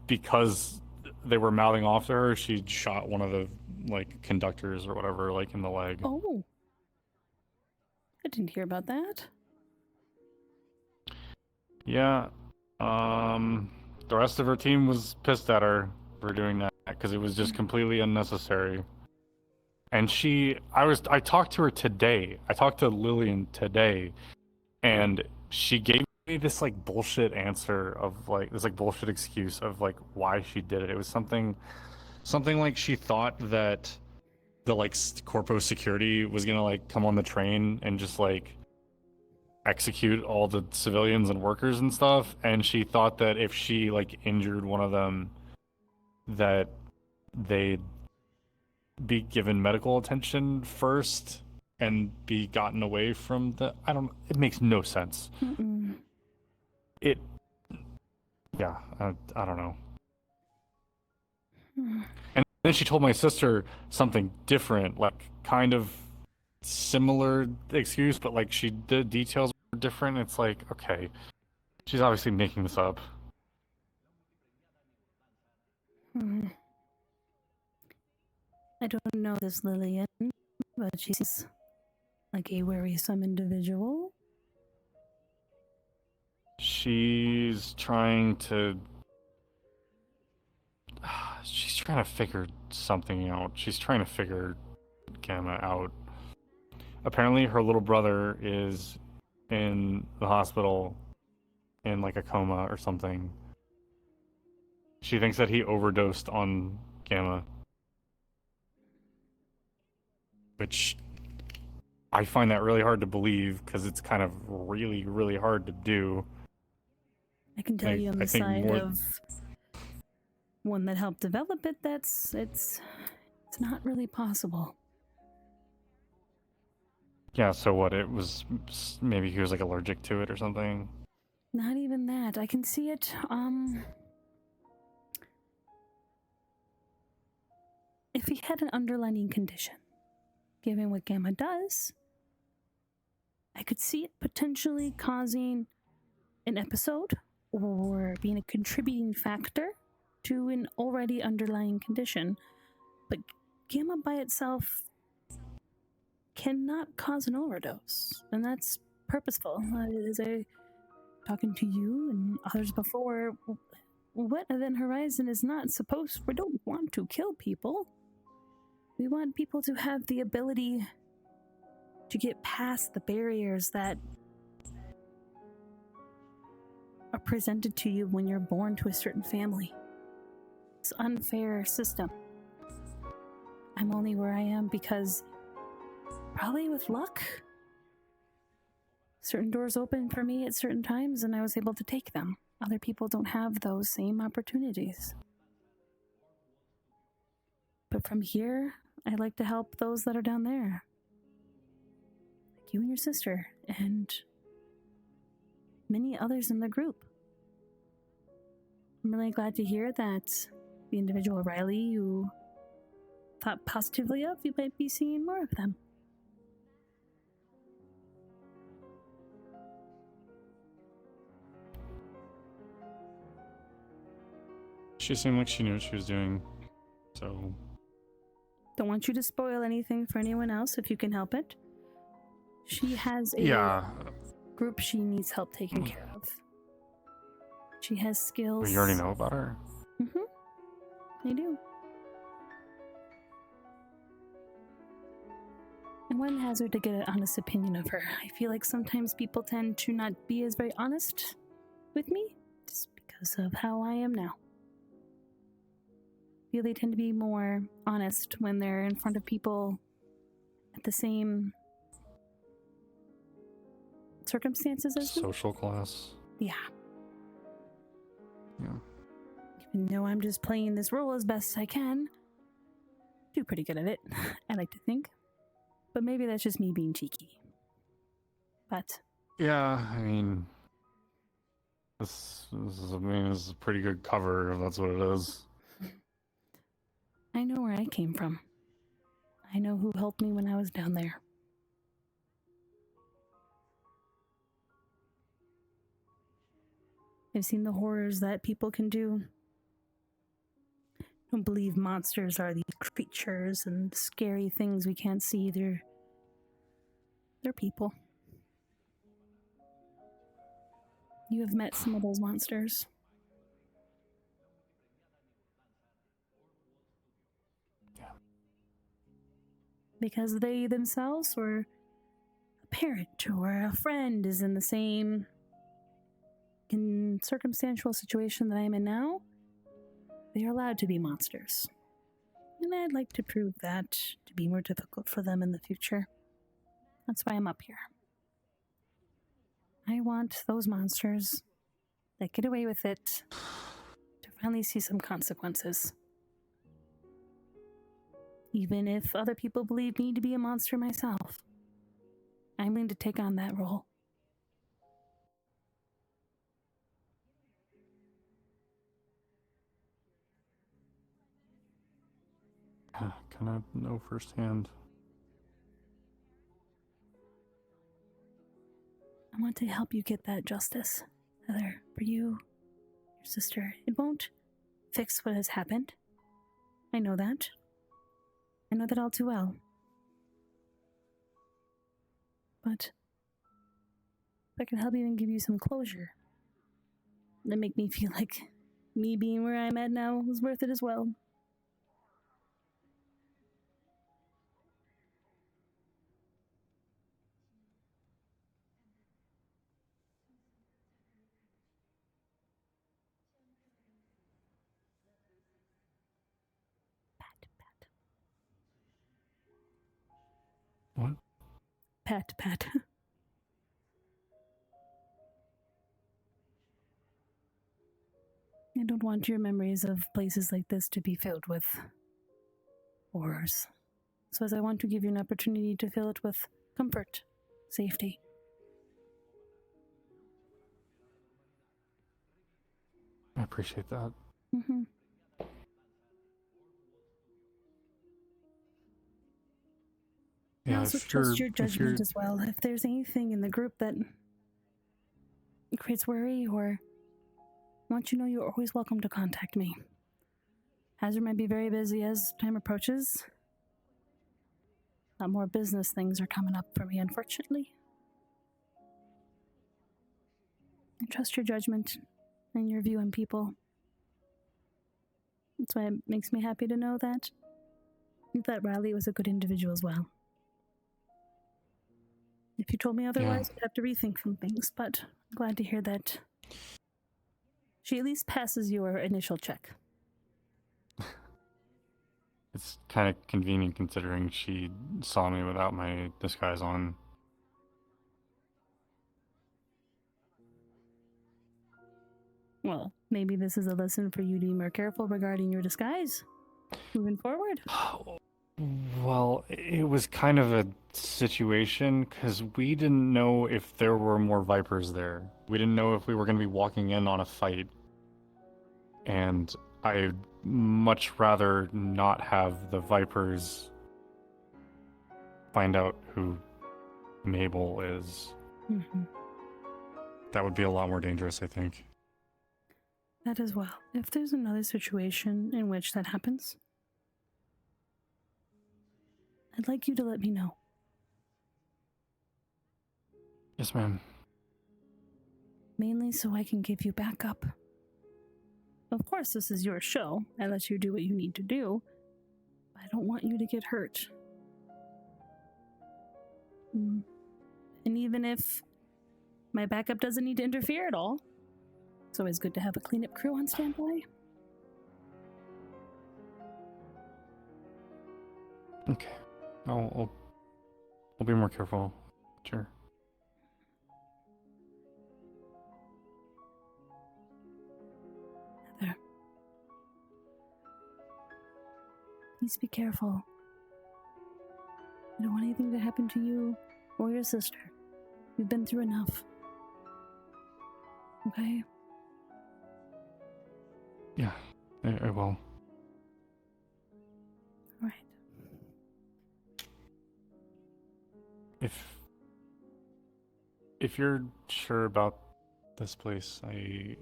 because they were mouthing off to her, she shot one of the like conductors or whatever like in the leg. Oh. I didn't hear about that. Yeah. The rest of her team was pissed at her for doing that because it was just completely unnecessary. And I talked to her today. I talked to Lillian today, and she gave me this like bullshit answer of like this like bullshit excuse of like why she did it. It was something like she thought that the like corpo security was gonna like come on the train and just like execute all the civilians and workers and stuff, and she thought that if she like injured one of them that they'd be given medical attention first and be gotten away from it makes no sense. Mm-mm. I don't know. Hmm. And then she told my sister something different, like kind of similar excuse, but like the details were different. It's like, okay, she's obviously making this up. Hmm. I don't know this Lillian, but she's like a worrisome individual. She's trying to figure something out. She's trying to figure Gamma out. Apparently her little brother is in the hospital in like a coma or something. She thinks that he overdosed on Gamma, which I find that really hard to believe because it's kind of really, really hard to do. I can tell you on I the think side more- of one that helped develop it, it's not really possible. Yeah, so what? It was maybe he was like allergic to it or something. Not even that. I can see it. If he had an underlying condition, given what Gamma does, I could see it potentially causing an episode or being a contributing factor to an already underlying condition. But Gamma by itself cannot cause an overdose, and that's purposeful. It is a talking to you and others before, what Event Horizon is not supposed, we don't want to kill people. We want people to have the ability to get past the barriers that are presented to you when you're born to a certain family. It's an unfair system. I'm only where I am because, probably with luck, certain doors open for me at certain times and I was able to take them. Other people don't have those same opportunities. But from here, I like to help those that are down there. Like you and your sister, and many others in the group. I'm really glad to hear that the individual Riley you thought positively of, you might be seeing more of them. She seemed like she knew what she was doing, so... Don't want you to spoil anything for anyone else if you can help it. She has a Yeah, group she needs help taking care of. She has skills. you already know about her? I do. And one hazard to get an honest opinion of her. I feel like sometimes people tend to not be as very honest with me, just because of how I am now. I feel they tend to be more honest when they're in front of people at the same circumstances as me. Social class. Yeah. Yeah. Even though I'm just playing this role as best I can, do pretty good at it, I like to think. But maybe that's just me being cheeky. But Yeah, I mean... This is a pretty good cover, if that's what it is. I know where I came from. I know who helped me when I was down there. I've seen the horrors that people can do. I don't believe monsters are these creatures and scary things we can't see. They're people. You have met some of those monsters. Yeah. Because they themselves, or a parent or a friend, is in the same circumstantial situation that I am in now, they are allowed to be monsters. And I'd like to prove that to be more difficult for them in the future. That's why I'm up here. I want those monsters that get away with it to finally see some consequences. Even if other people believe me to be a monster myself, I'm willing to take on that role. Can I know firsthand? I want to help you get that justice, Heather, for you, your sister. It won't fix what has happened. I know that. I know that all too well. But if I can help even give you some closure, that make me feel like me being where I'm at now was worth it as well. What? Pat. I don't want your memories of places like this to be filled with horrors. So as I want to give you an opportunity to fill it with comfort, safety. I appreciate that. Mm-hmm. I Yeah, also if trust you're, your judgment as well. If there's anything in the group that creates worry, or I want you to know you're always welcome to contact me. Hazard might be very busy as time approaches. A lot more business things are coming up for me, unfortunately. I trust your judgment and your view on people. That's why it makes me happy to know that you thought Riley was a good individual as well. If you told me otherwise, I'd have to rethink some things, but I'm glad to hear that she at least passes your initial check. It's kind of convenient considering she saw me without my disguise on. Well, maybe this is a lesson for you to be more careful regarding your disguise moving forward. Well, it was kind of a situation because we didn't know if there were more Vipers there. We didn't know if we were going to be walking in on a fight. And I'd much rather not have the Vipers find out who Mabel is. Mm-hmm. That would be a lot more dangerous, I think. That as well. If there's another situation in which that happens, I'd like you to let me know. Yes, ma'am. Mainly so I can give you backup. Of course, this is your show. I let you do what you need to do. But I don't want you to get hurt. And even if my backup doesn't need to interfere at all, it's always good to have a cleanup crew on standby. Okay. I'll be more careful. Sure. Heather. Please be careful. I don't want anything to happen to you or your sister. We've been through enough. Okay? Yeah, I will. Alright. If you're sure about this place, I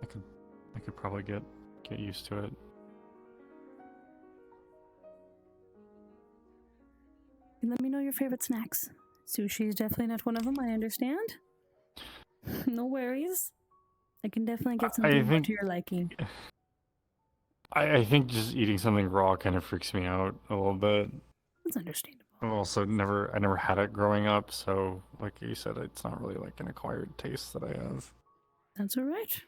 could probably get used to it. And let me know your favorite snacks. Sushi is definitely not one of them, I understand. No worries. I can definitely get something more to your liking. I think just eating something raw kind of freaks me out a little bit. That's understandable. I've also I never had it growing up, so like you said, it's not really like an acquired taste that I have. That's alright.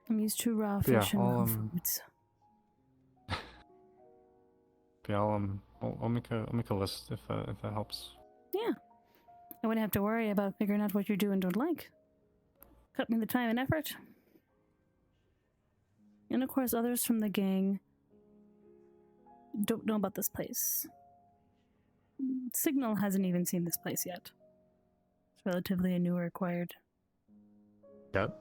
I'm used to raw fish and raw foods. Yeah, I'll make a list if that helps. Yeah. I wouldn't have to worry about figuring out what you do and don't like. Cut me the time and effort. And of course, others from the gang don't know about this place. Signal hasn't even seen this place yet. It's relatively a newer acquired. Yep.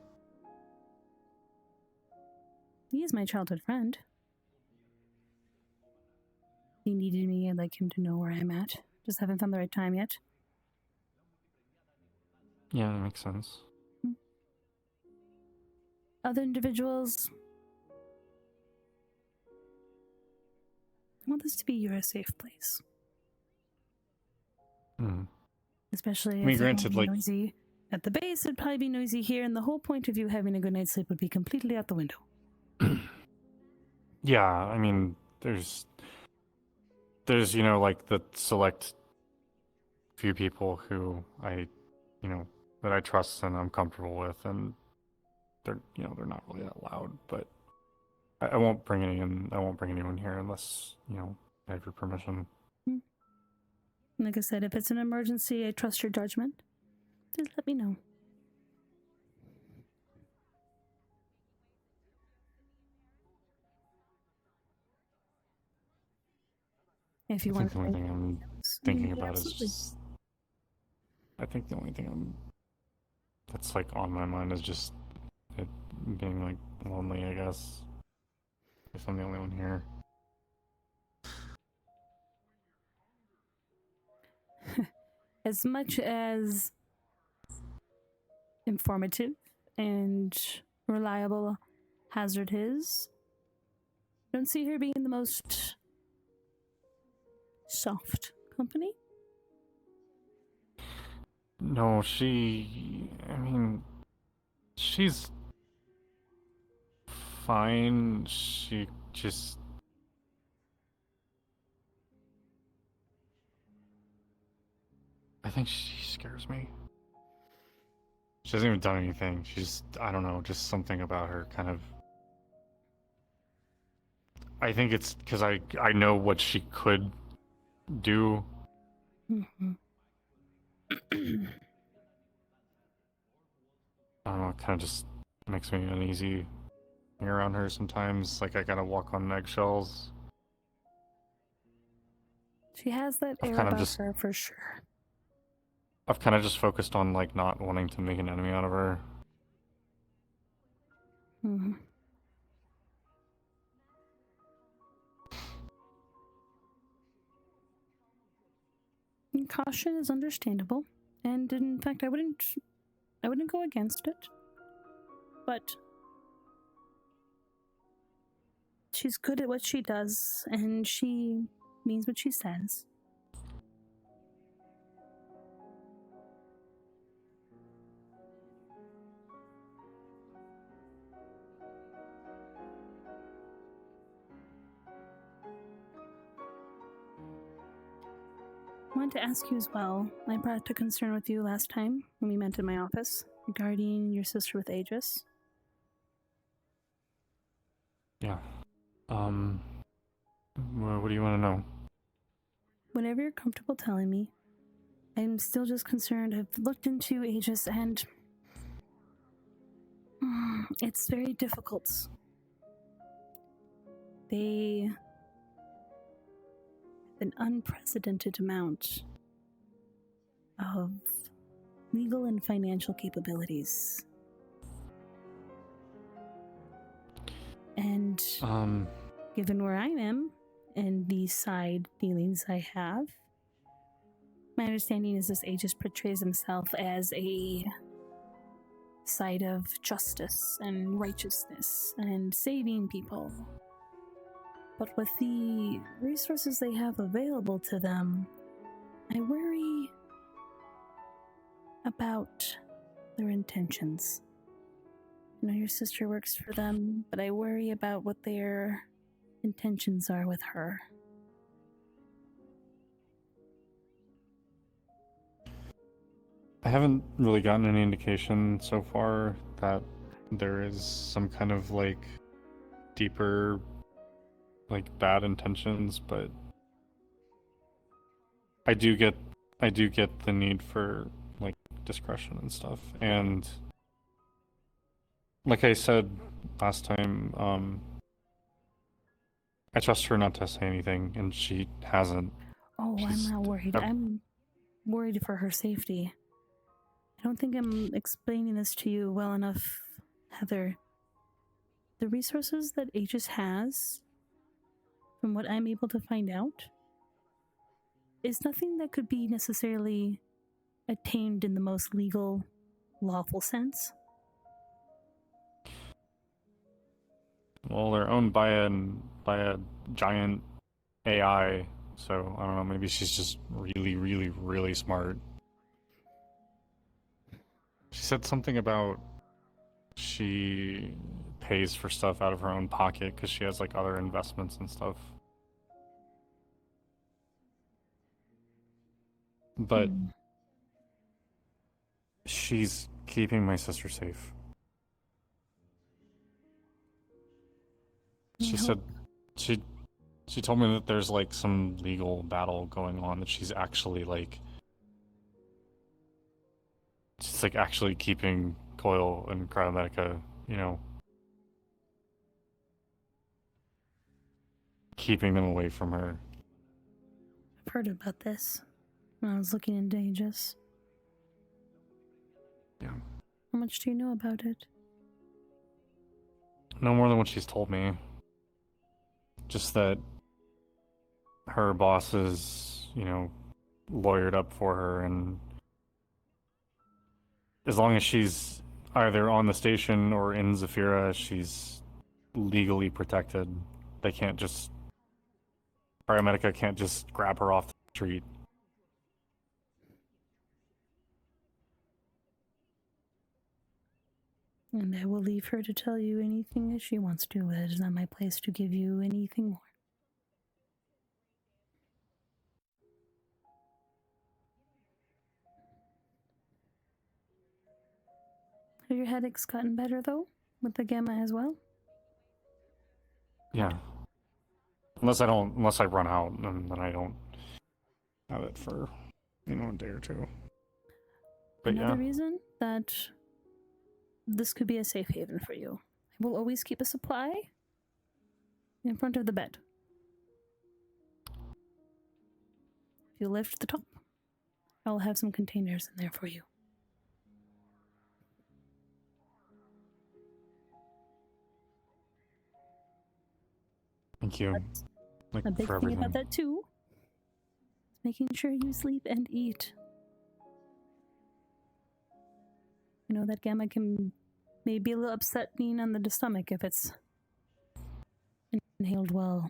He is my childhood friend. He needed me, I'd like him to know where I'm at. Just haven't found the right time yet. Yeah, that makes sense. Other individuals, I want this to be your safe place. Especially if granted, it's noisy at the base, it'd probably be noisy here, and the whole point of you having a good night's sleep would be completely out the window. Yeah, I mean, there's like the select few people who that I trust and I'm comfortable with, and they're not really that loud, but I won't bring anyone here unless I have your permission. Like I said, if it's an emergency, I trust your judgment. Just let me know. If you want the only thing I'm thinking about is just, I think the only thing that's like on my mind is just it being like lonely, I guess. If I'm the only one here. As much as informative and reliable Hazard is, I don't see her being the most soft company? No, I mean, she's fine. She just. I think she scares me. She hasn't even done anything. She's, I don't know, just something about her kind of. I think it's because I know what she could do. Mm-hmm. I don't know, it kind of just makes me uneasy being around her sometimes. Like, I gotta walk on eggshells. She has that I've air kind of about just- her for sure. I've kind of just focused on, like, not wanting to make an enemy out of her. Mm-hmm. Caution is understandable, and in fact, I wouldn't go against it. But she's good at what she does, and she means what she says. I wanted to ask you as well. I brought it to concern with you last time when we met in my office regarding your sister with Aegis. Yeah. What do you want to know? Whenever you're comfortable telling me, I'm still just concerned. I've looked into Aegis and it's very difficult. They have an unprecedented amount of legal and financial capabilities. And given where I am and the side dealings I have, my understanding is this Aegis portrays himself as a side of justice and righteousness and saving people. But with the resources they have available to them, I worry about their intentions. I know your sister works for them, but I worry about what their intentions are with her. I haven't really gotten any indication so far that there is some kind of, like, deeper, like, bad intentions, but I do get the need for, like, discretion and stuff. And like I said last time, I trust her not to say anything, and she hasn't. Oh, She's- I'm not worried. I'm worried for her safety. I don't think I'm explaining this to you well enough, Heather. The resources that Aegis has, from what I'm able to find out, is nothing that could be necessarily attained in the most legal, lawful sense. Well, they're owned by a giant AI, so I don't know, maybe she's just really, really, really smart. She said something about she pays for stuff out of her own pocket because she has, like, other investments and stuff. But she's keeping my sister safe. She said she told me that there's, like, some legal battle going on, that she's actually, like, she's, like, actually keeping Coil and Cryomatica, you know, keeping them away from her. I've heard about this when I was looking into Aegis. Yeah. How much do you know about it? No more than what she's told me. Just that her boss is, you know, lawyered up for her, and as long as she's either on the station or in Zafira, she's legally protected. They can't just Biomedica can't just grab her off the street. And I will leave her to tell you anything that she wants to. It is not my place to give you anything more. Have your headaches gotten better, though? With the gamma as well? Yeah. Unless I run out, and then I don't have it for, a day or two. But Another yeah. reason that this could be a safe haven for you. I will always keep a supply in front of the bed. If you lift the top, I'll have some containers in there for you. Thank you. Like, A big for thing everything. about that too is making sure you sleep and eat. You know that gamma can maybe a little upsetting on the stomach if it's inhaled while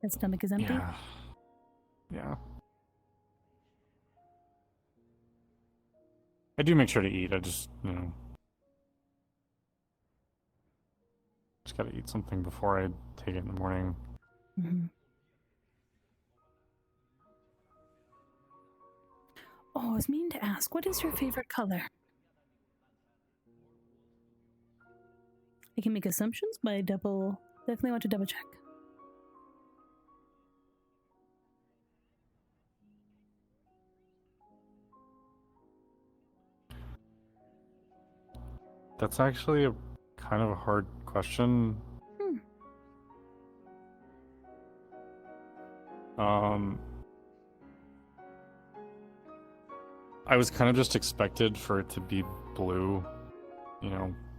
the stomach is empty. Yeah. Yeah. I do make sure to eat. I just, just gotta eat something before I take it in the morning. Mm-hmm. Oh, I was meaning to ask, what is your favorite color? I can make assumptions, but I definitely want to double check. That's actually a kind of a hard question. I was kind of just expected for it to be blue,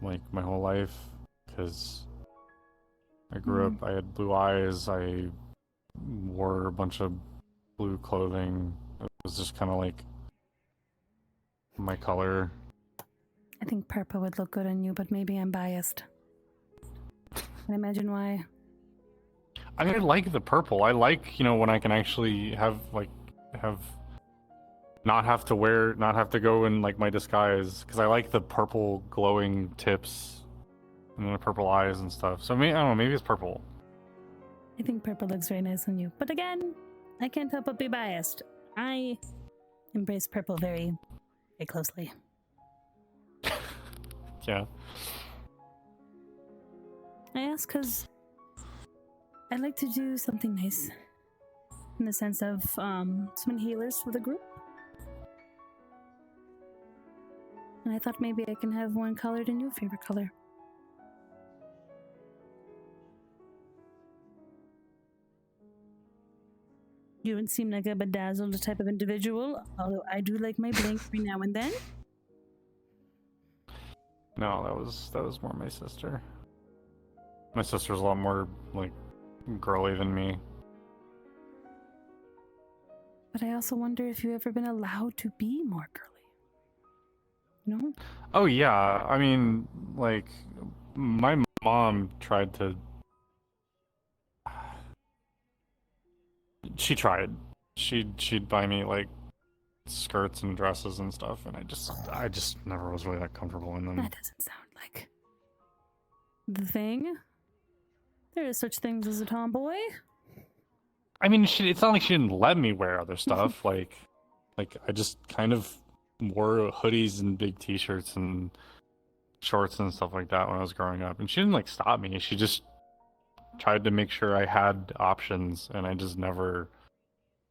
like my whole life, because I grew up, I had blue eyes, I wore a bunch of blue clothing. It was just kind of like my color. I think purple would look good on you, but maybe I'm biased. Can imagine why. I mean, I like the purple. I like, when I can actually not have to go in like my disguise, because I like the purple glowing tips and the purple eyes and stuff. So maybe, I don't know, maybe it's purple. I think purple looks very nice on you. But again, I can't help but be biased. I embrace purple very, very closely. Yeah. I ask because I'd like to do something nice in the sense of some inhalers for the group. And I thought maybe I can have one colored in your favorite color. You don't seem like a bedazzled type of individual, although I do like my bling every now and then. No, that was more my sister. My sister's a lot more like girly than me. But I also wonder if you've ever been allowed to be more girly. No? Oh yeah, I mean, like, my mom tried to. She tried. She'd buy me like skirts and dresses and stuff, and I just never was really that comfortable in them. That doesn't sound like the thing. There is such things as a tomboy. I mean, it's not like she didn't let me wear other stuff. like I just kind of wore hoodies and big t-shirts and shorts and stuff like that when I was growing up, and she didn't like stop me. She just tried to make sure I had options, and I just never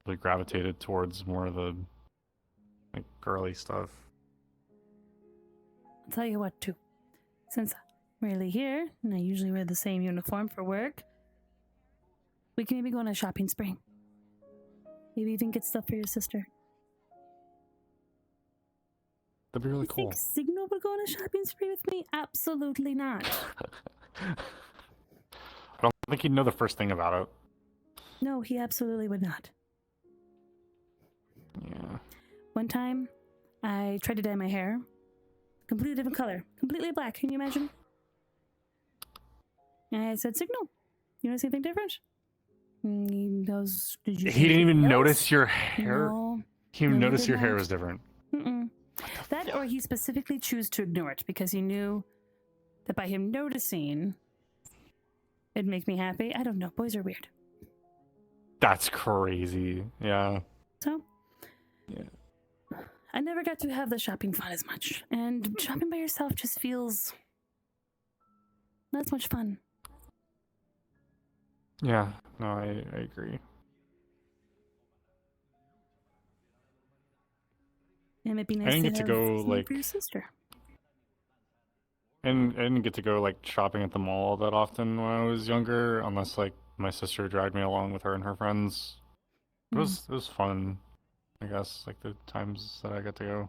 really gravitated towards more of the like girly stuff. I'll tell you what, too. Since I'm really here, and I usually wear the same uniform for work, we can maybe go on a shopping spree. Maybe even get stuff for your sister. That'd be really You cool. think Signal would go on a shopping spree with me? Absolutely not. I don't think he'd know the first thing about it. No, he absolutely would not. Yeah. One time, I tried to dye my hair. Completely different color. Completely black. Can you imagine? And I said, Signal, you want to see anything different? He knows. Did you? He say didn't even anything notice else? your hair. No. He didn't No, he notice did your hair not. was different. Mm-mm. That, or he specifically chose to ignore it because he knew that by him noticing, it'd make me happy. I don't know. Boys are weird. That's crazy. Yeah. So, Yeah. I never got to have the shopping fun as much. And shopping by yourself just feels not as much fun. Yeah. No, I agree. And it'd be I nice didn't to get to have go something like for your sister. and I didn't get to go like shopping at the mall that often when I was younger, unless like my sister dragged me along with her and her friends. It was fun, I guess, like the times that I got to go.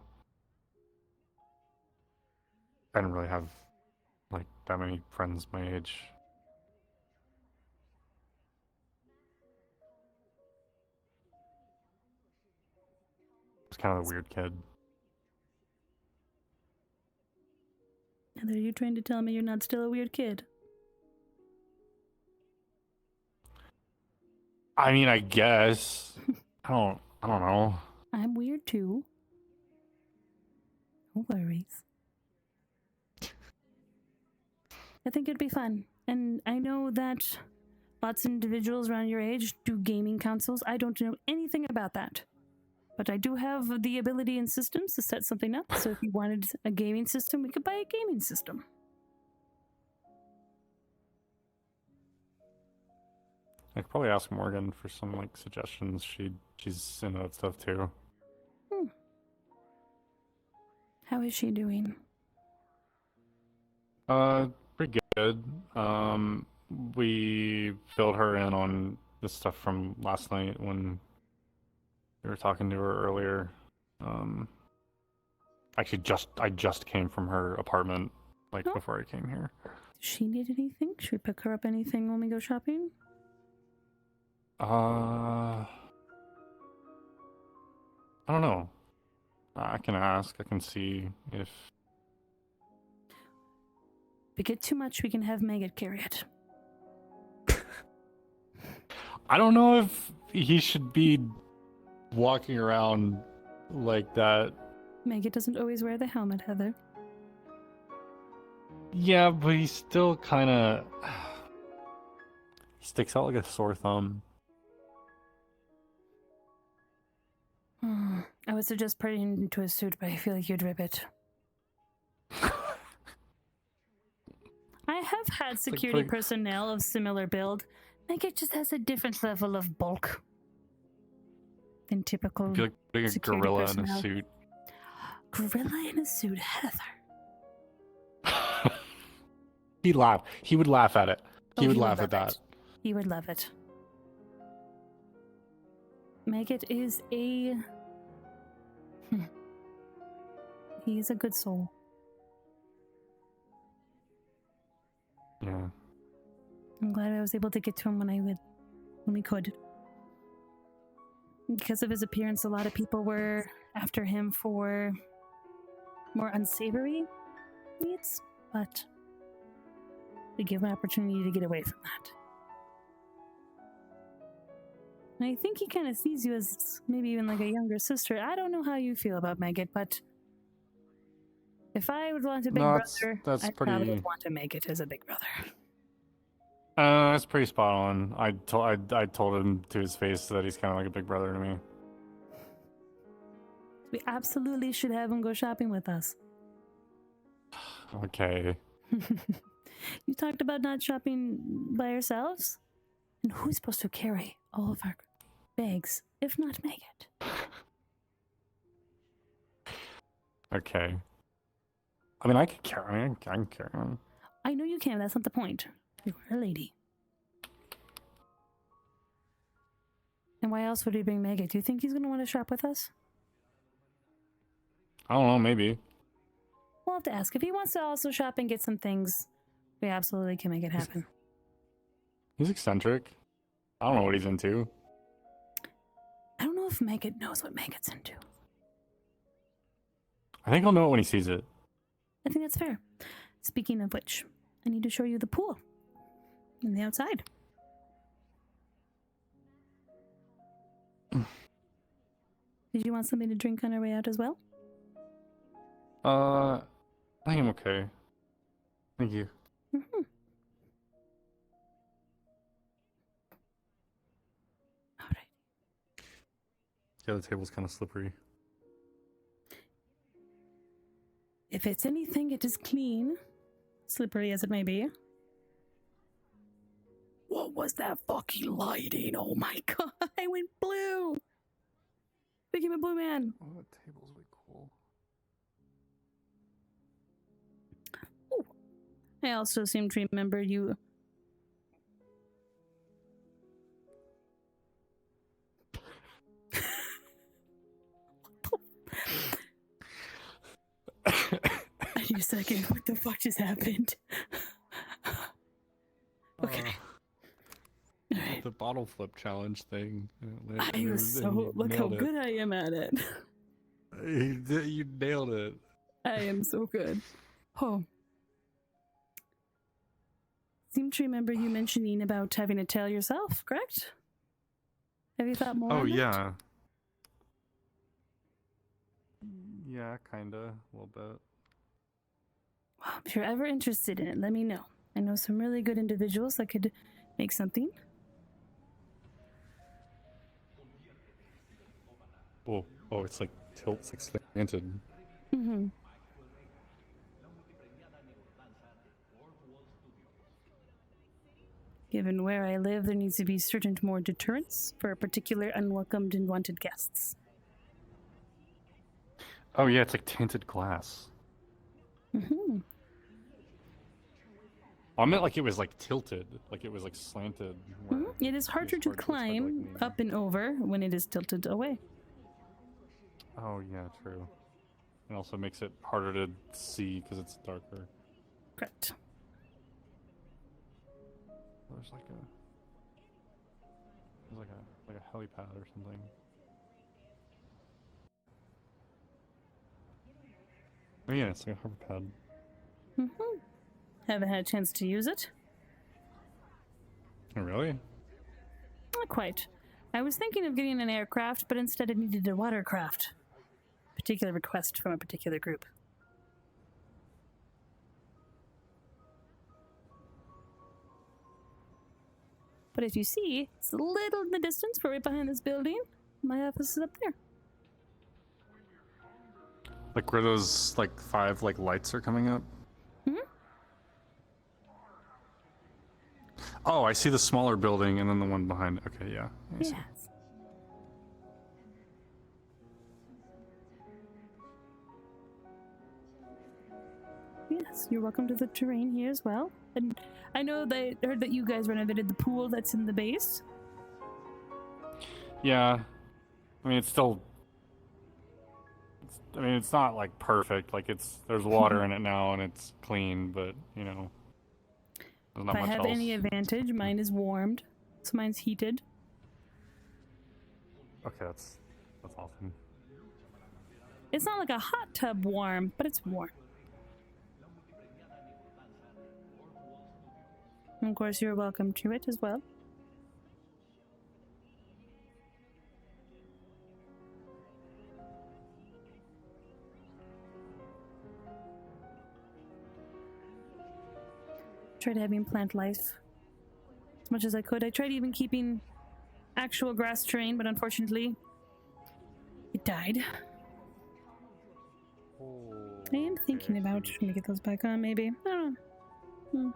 I didn't really have like that many friends my age. I was kind of a weird kid. And are you trying to tell me you're not still a weird kid? I mean, I guess. I don't know. I'm weird too. No worries. I think it'd be fun. And I know that lots of individuals around your age do gaming consoles. I don't know anything about that. But I do have the ability and systems to set something up. So if you wanted a gaming system, we could buy a gaming system. I could probably ask Morgan for some like suggestions. She's into that stuff too. How is she doing? Pretty good. We filled her in on the stuff from last night when we were talking to her earlier. Actually, I just came from her apartment like Oh. before I came here. Does she need anything? Should we pick her up anything when we go shopping? I don't know. I can ask. I can see if. If we get too much, we can have Megan carry it. I don't know if he should be walking around like that. Megan doesn't always wear the helmet, Heather. Yeah, but he's still kind of. He sticks out like a sore thumb. I would suggest putting him into a suit, but I feel like you'd rip it. I have had security putting- personnel of similar build. Megan just has a different level of bulk than typical Be like putting a security gorilla personnel. in a suit. Gorilla in a suit, Heather. He'd laugh. He would laugh at it. Oh, He would laugh at love that. it. He would love it. Maggot is a... He's a good soul. Yeah. I'm glad I was able to get to him when we could. Because of his appearance, a lot of people were after him for more unsavory needs, but we give him an opportunity to get away from that. And I think he kind of sees you as maybe even like a younger sister. I don't know how you feel about Maggot, but if I would want a big No, brother, that's I probably pretty. would want to Maggot as a big brother. That's pretty spot on. I told him to his face that he's kind of like a big brother to me. We absolutely should have him go shopping with us. Okay. You talked about not shopping by yourselves? And who's supposed to carry all of our bags, if not Maggot? Okay. I mean, I can carry. I can carry on. I know you can, that's not the point. You're a lady. And why else would he bring Maggot? Do you think he's going to want to shop with us? I don't know. Maybe. We'll have to ask. If he wants to also shop and get some things, we absolutely can make it happen. He's eccentric. I don't know what he's into. I don't know if Maggot knows what Maggot's into. I think he'll know it when he sees it. I think that's fair. Speaking of which, I need to show you the pool. On the outside. Did you want something to drink on our way out as well? I think I'm okay. Thank you. Mm-hmm. All right. Yeah, the table's kind of slippery. If it's anything, it is clean, slippery as it may be. What was that fucking lighting? Oh my god, I went blue. Became a blue man. Oh, that table's way cool. Ooh. I also seem to remember you. I need a second. What the fuck just happened? Okay. All right. The bottle flip challenge thing. I was so. Look how good I am at it. You nailed it. I am so good. Oh. Seem to remember you mentioning about having a tail yourself, correct? Have you thought more Oh, on that? yeah. Yeah, kinda. A little bit. Well, if you're ever interested in it, let me know. I know some really good individuals that could make something. Oh, it's like tilts, like slanted. Mm-hmm. Given where I live, there needs to be certain more deterrence for particular unwelcomed and wanted guests. Oh, yeah, it's like tinted glass. Mm-hmm. I meant like it was like tilted, like it was like slanted. where Mm-hmm. It is harder it's to hard- it's hard to, like, climb name. up and over when it is tilted away. Oh, yeah, true. It also makes it harder to see because it's darker. Correct. There's like a helipad or something. Oh yeah, it's like a hover pad. Mm-hmm. Haven't had a chance to use it. Oh really? Not quite. I was thinking of getting an aircraft, but instead I needed a watercraft. Particular request from a particular group. But as you see, it's a little in the distance, but right behind this building. My office is up there. Like where those like 5 like lights are coming up? Mhm. Oh, I see the smaller building and then the one behind. Okay, yeah. I see. Yes. Yes, you're welcome to the terrain here as well. And I know that I heard that you guys renovated the pool that's in the base. Yeah. I mean, it's still. I mean, it's not like perfect. Like there's water in it now and it's clean, but you know, there's not If I much have else. any advantage, mine is warmed, so mine's heated. Okay, that's awesome. It's not like a hot tub warm, but it's warm. And of course, you're welcome to it as well. Tried having plant life as much as I could. I tried even keeping actual grass terrain, but unfortunately, it died. I am thinking about trying to get those back on, maybe. I don't know.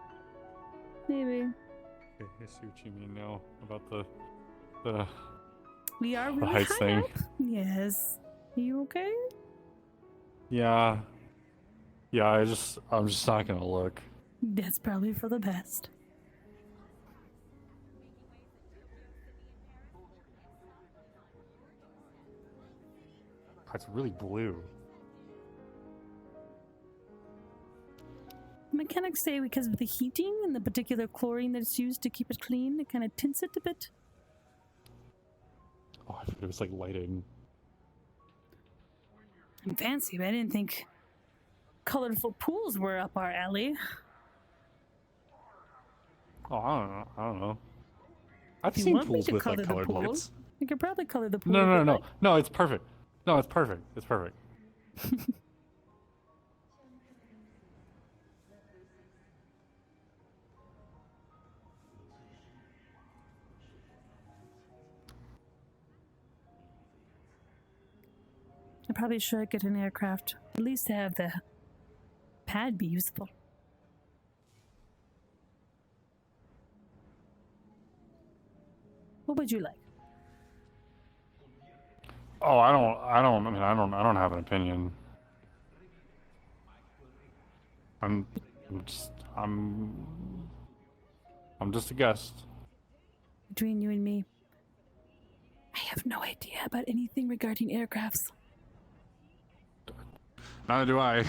Maybe. Okay, I see what you mean now about the We are the really heights high thing. up. Yes. Are you okay? Yeah. Yeah, I'm just not gonna look. That's probably for the best. It's really blue. Mechanics say because of the heating and the particular chlorine that's used to keep it clean, it kind of tints it a bit. Oh, I forgot it was like lighting. I'm fancy, but I didn't think colorful pools were up our alley. Oh, I don't know. I've If you seen want me pools to with color like the colored pool, lights. You could probably color the pool. No, if no, you no, like. no. It's perfect. No, it's perfect. It's perfect. I probably should get an aircraft, at least to have the pad be useful. What would you like? Oh, I don't have an opinion. I'm, I'm just, I'm just a guest. Between you and me, I have no idea about anything regarding aircrafts. Neither do I. I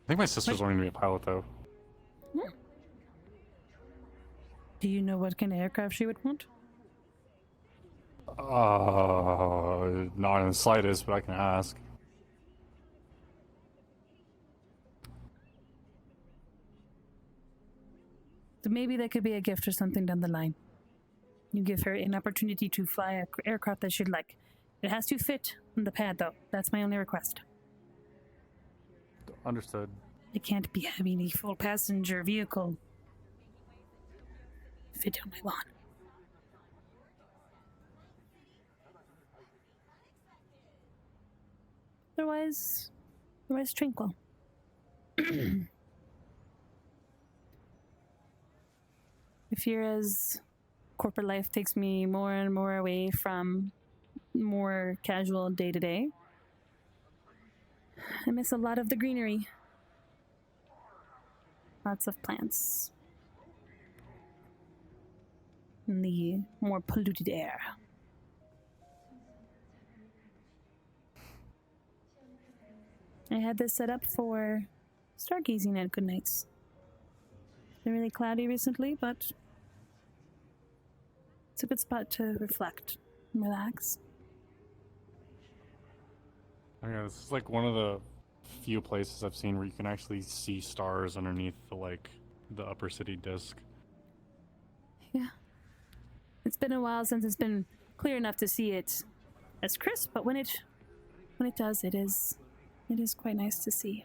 think my sister's wanting to be a pilot, though. Do you know what kind of aircraft she would want? Not in the slightest, but I can ask. So maybe that could be a gift or something down the line. You give her an opportunity to fly an aircraft that she'd like. It has to fit on the pad, though. That's my only request. Understood. I can't be having a full passenger vehicle fit on my lawn. Otherwise tranquil. I fear as corporate life takes me more and more away from more casual day to day, I miss a lot of the greenery. Lots of plants. And the more polluted air. I had this set up for stargazing at good nights. It's been really cloudy recently, but it's a good spot to reflect and relax. Yeah, this is like one of the few places I've seen where you can actually see stars underneath the upper city disk. Yeah. It's been a while since it's been clear enough to see it as crisp, but when it does, it is quite nice to see.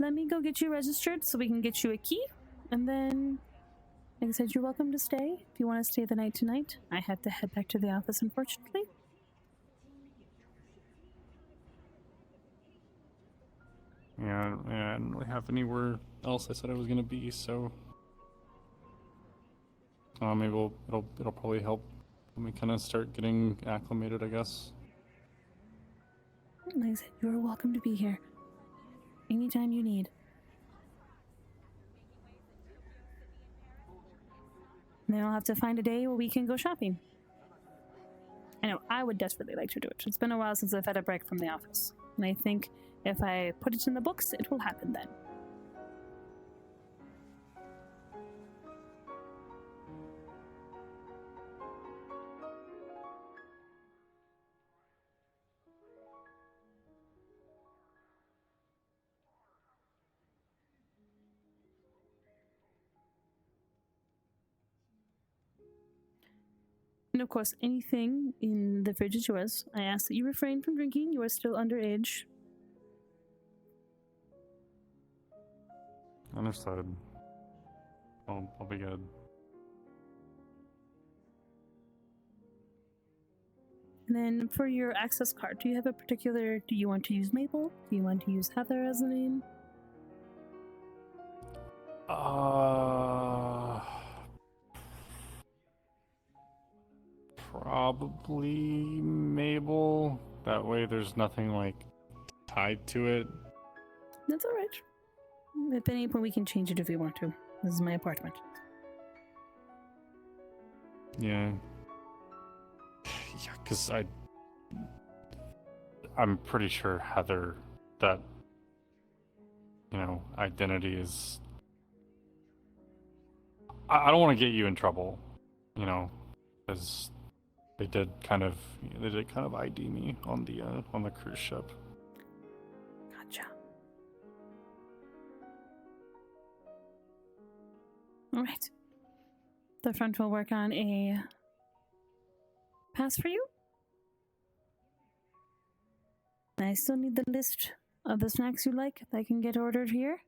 Let me go get you registered so we can get you a key, and then, like I said, you're welcome to stay. If you want to stay the night tonight, I have to head back to the office, unfortunately. Yeah, I didn't really have anywhere else I said I was gonna be, so maybe it'll probably help when we kind of start getting acclimated, I guess. Like I said, you're welcome to be here anytime you need. And then I'll have to find a day where we can go shopping. I know, I would desperately like to do it. It's been a while since I've had a break from the office. And I think if I put it in the books, it will happen then. And of course, anything in the fridge is yours. I ask that you refrain from drinking. You are still underage. Understood. I'll be good. And then for your access card, do you have a particular... Do you want to use Mabel? Do you want to use Heather as a name? Probably Mabel. That way there's nothing like tied to it. That's alright. At any point we can change it if we want to. This is my apartment. Yeah. Yeah, because I'm pretty sure Heather, that, identity is I don't want to get you in trouble, you know, because they did kind of ID me on the cruise ship. Gotcha. All right. The front will work on a pass for you. I still need the list of the snacks you like that can get ordered here.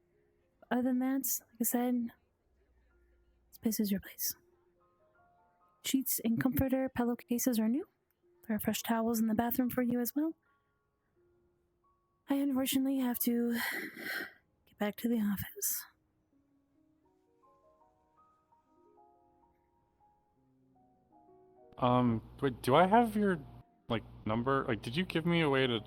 Other than that, like I said, this place is your place. Sheets and comforter pillowcases are new. There are fresh towels in the bathroom for you as well. I unfortunately have to get back to the office. Wait, do I have your number? Like, did you give me a way to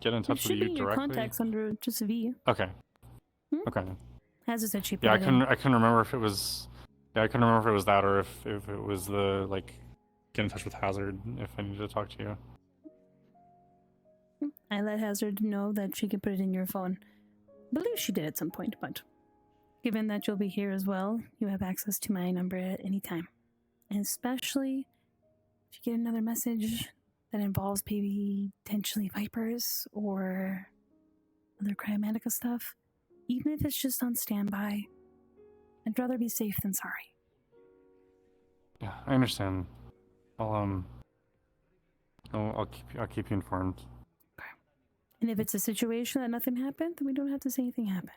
get in touch It with should you be in your directly? contacts under just a V. Okay. Okay. As I said, she Yeah, I put it in. couldn't remember if it was. Yeah, I couldn't remember if it was that or if it was the get in touch with Hazard if I needed to talk to you. I let Hazard know that she could put it in your phone. I believe she did at some point, but given that you'll be here as well, you have access to my number at any time. And especially if you get another message that involves maybe potentially Vipers or other Cryomatica stuff, even if it's just on standby, I'd rather be safe than sorry. Yeah, I understand. I'll keep you informed. And if it's a situation that nothing happened, then we don't have to say anything happened.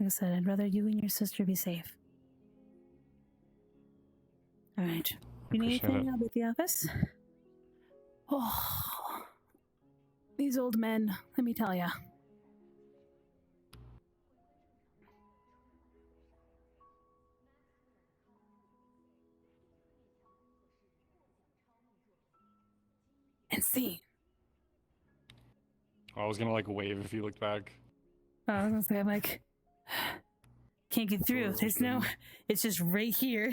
Like I said, I'd rather you and your sister be safe. All right. If you need Appreciate anything, it. I'll be at the office. Oh, these old men, let me tell ya. And see. I was gonna wave if you looked back. I was gonna say, I'm like, can't get through. There's no, it's just right here.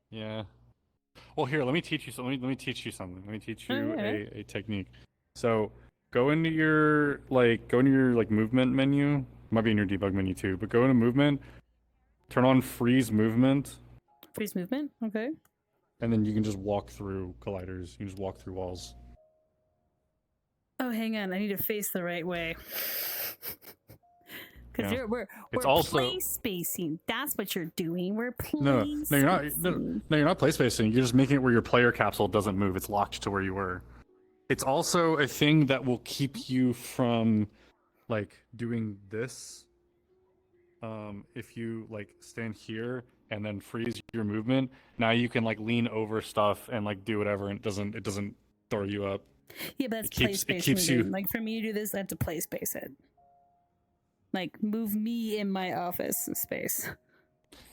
Yeah. Well, here, let me teach you something. Let me teach you something. Let me teach you Alright. a technique. So, go into your movement menu. Might be in your debug menu too, but go into movement. Turn on freeze movement, Freeze movement, okay. and then you can just walk through colliders. You can just walk through walls. Oh, hang on, I need to face the right way. Because Yeah. we're It's also- place spacing. That's what you're doing. We're place No, you're not. spacing. No, you're not play spacing. You're just making it where your player capsule doesn't move. It's locked to where you were. It's also a thing that will keep you from doing this. If you stand here and then freeze your movement, now you can lean over stuff and do whatever, and it doesn't throw you up. Yeah, but that's It keeps- play it space keeps moving. you- Like for me to do this, I have to play space it. Move me in my office space.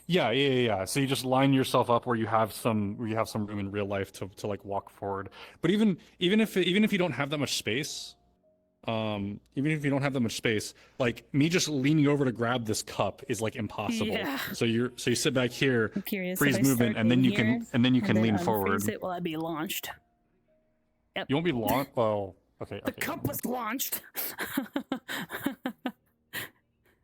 Yeah. So you just line yourself up where you have some room in real life to walk forward. But even if you don't have that much space, me just leaning over to grab this cup is impossible. Yeah. So you sit back here, I'm curious. freeze if I movement, start and then in you here can lean unfreeze forward. It, will I be launched? You won't be launched. Well, okay. The cup was launched.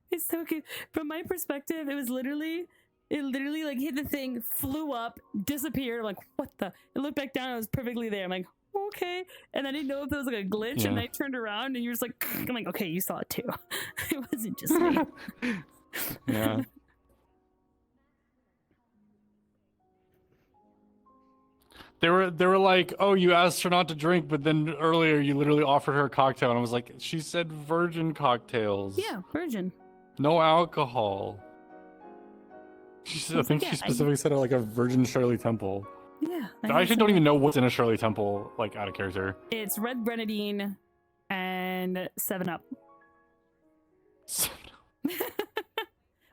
It's so cute. From my perspective, it literally hit the thing, flew up, disappeared. I'm like, what the? It looked back down. It was perfectly there. I'm like, okay. And I didn't know if there was a glitch. And Yeah. I turned around and you're just like, I'm like, okay, you saw it too. It wasn't just me. Yeah. They were like, oh, you asked her not to drink, but then earlier you literally offered her a cocktail, and I was like, she said virgin cocktails. Yeah, virgin. No alcohol. I think Yeah, she specifically said a virgin Shirley Temple. Yeah. I actually don't even know what's in a Shirley Temple, out of character. It's red grenadine and 7-Up.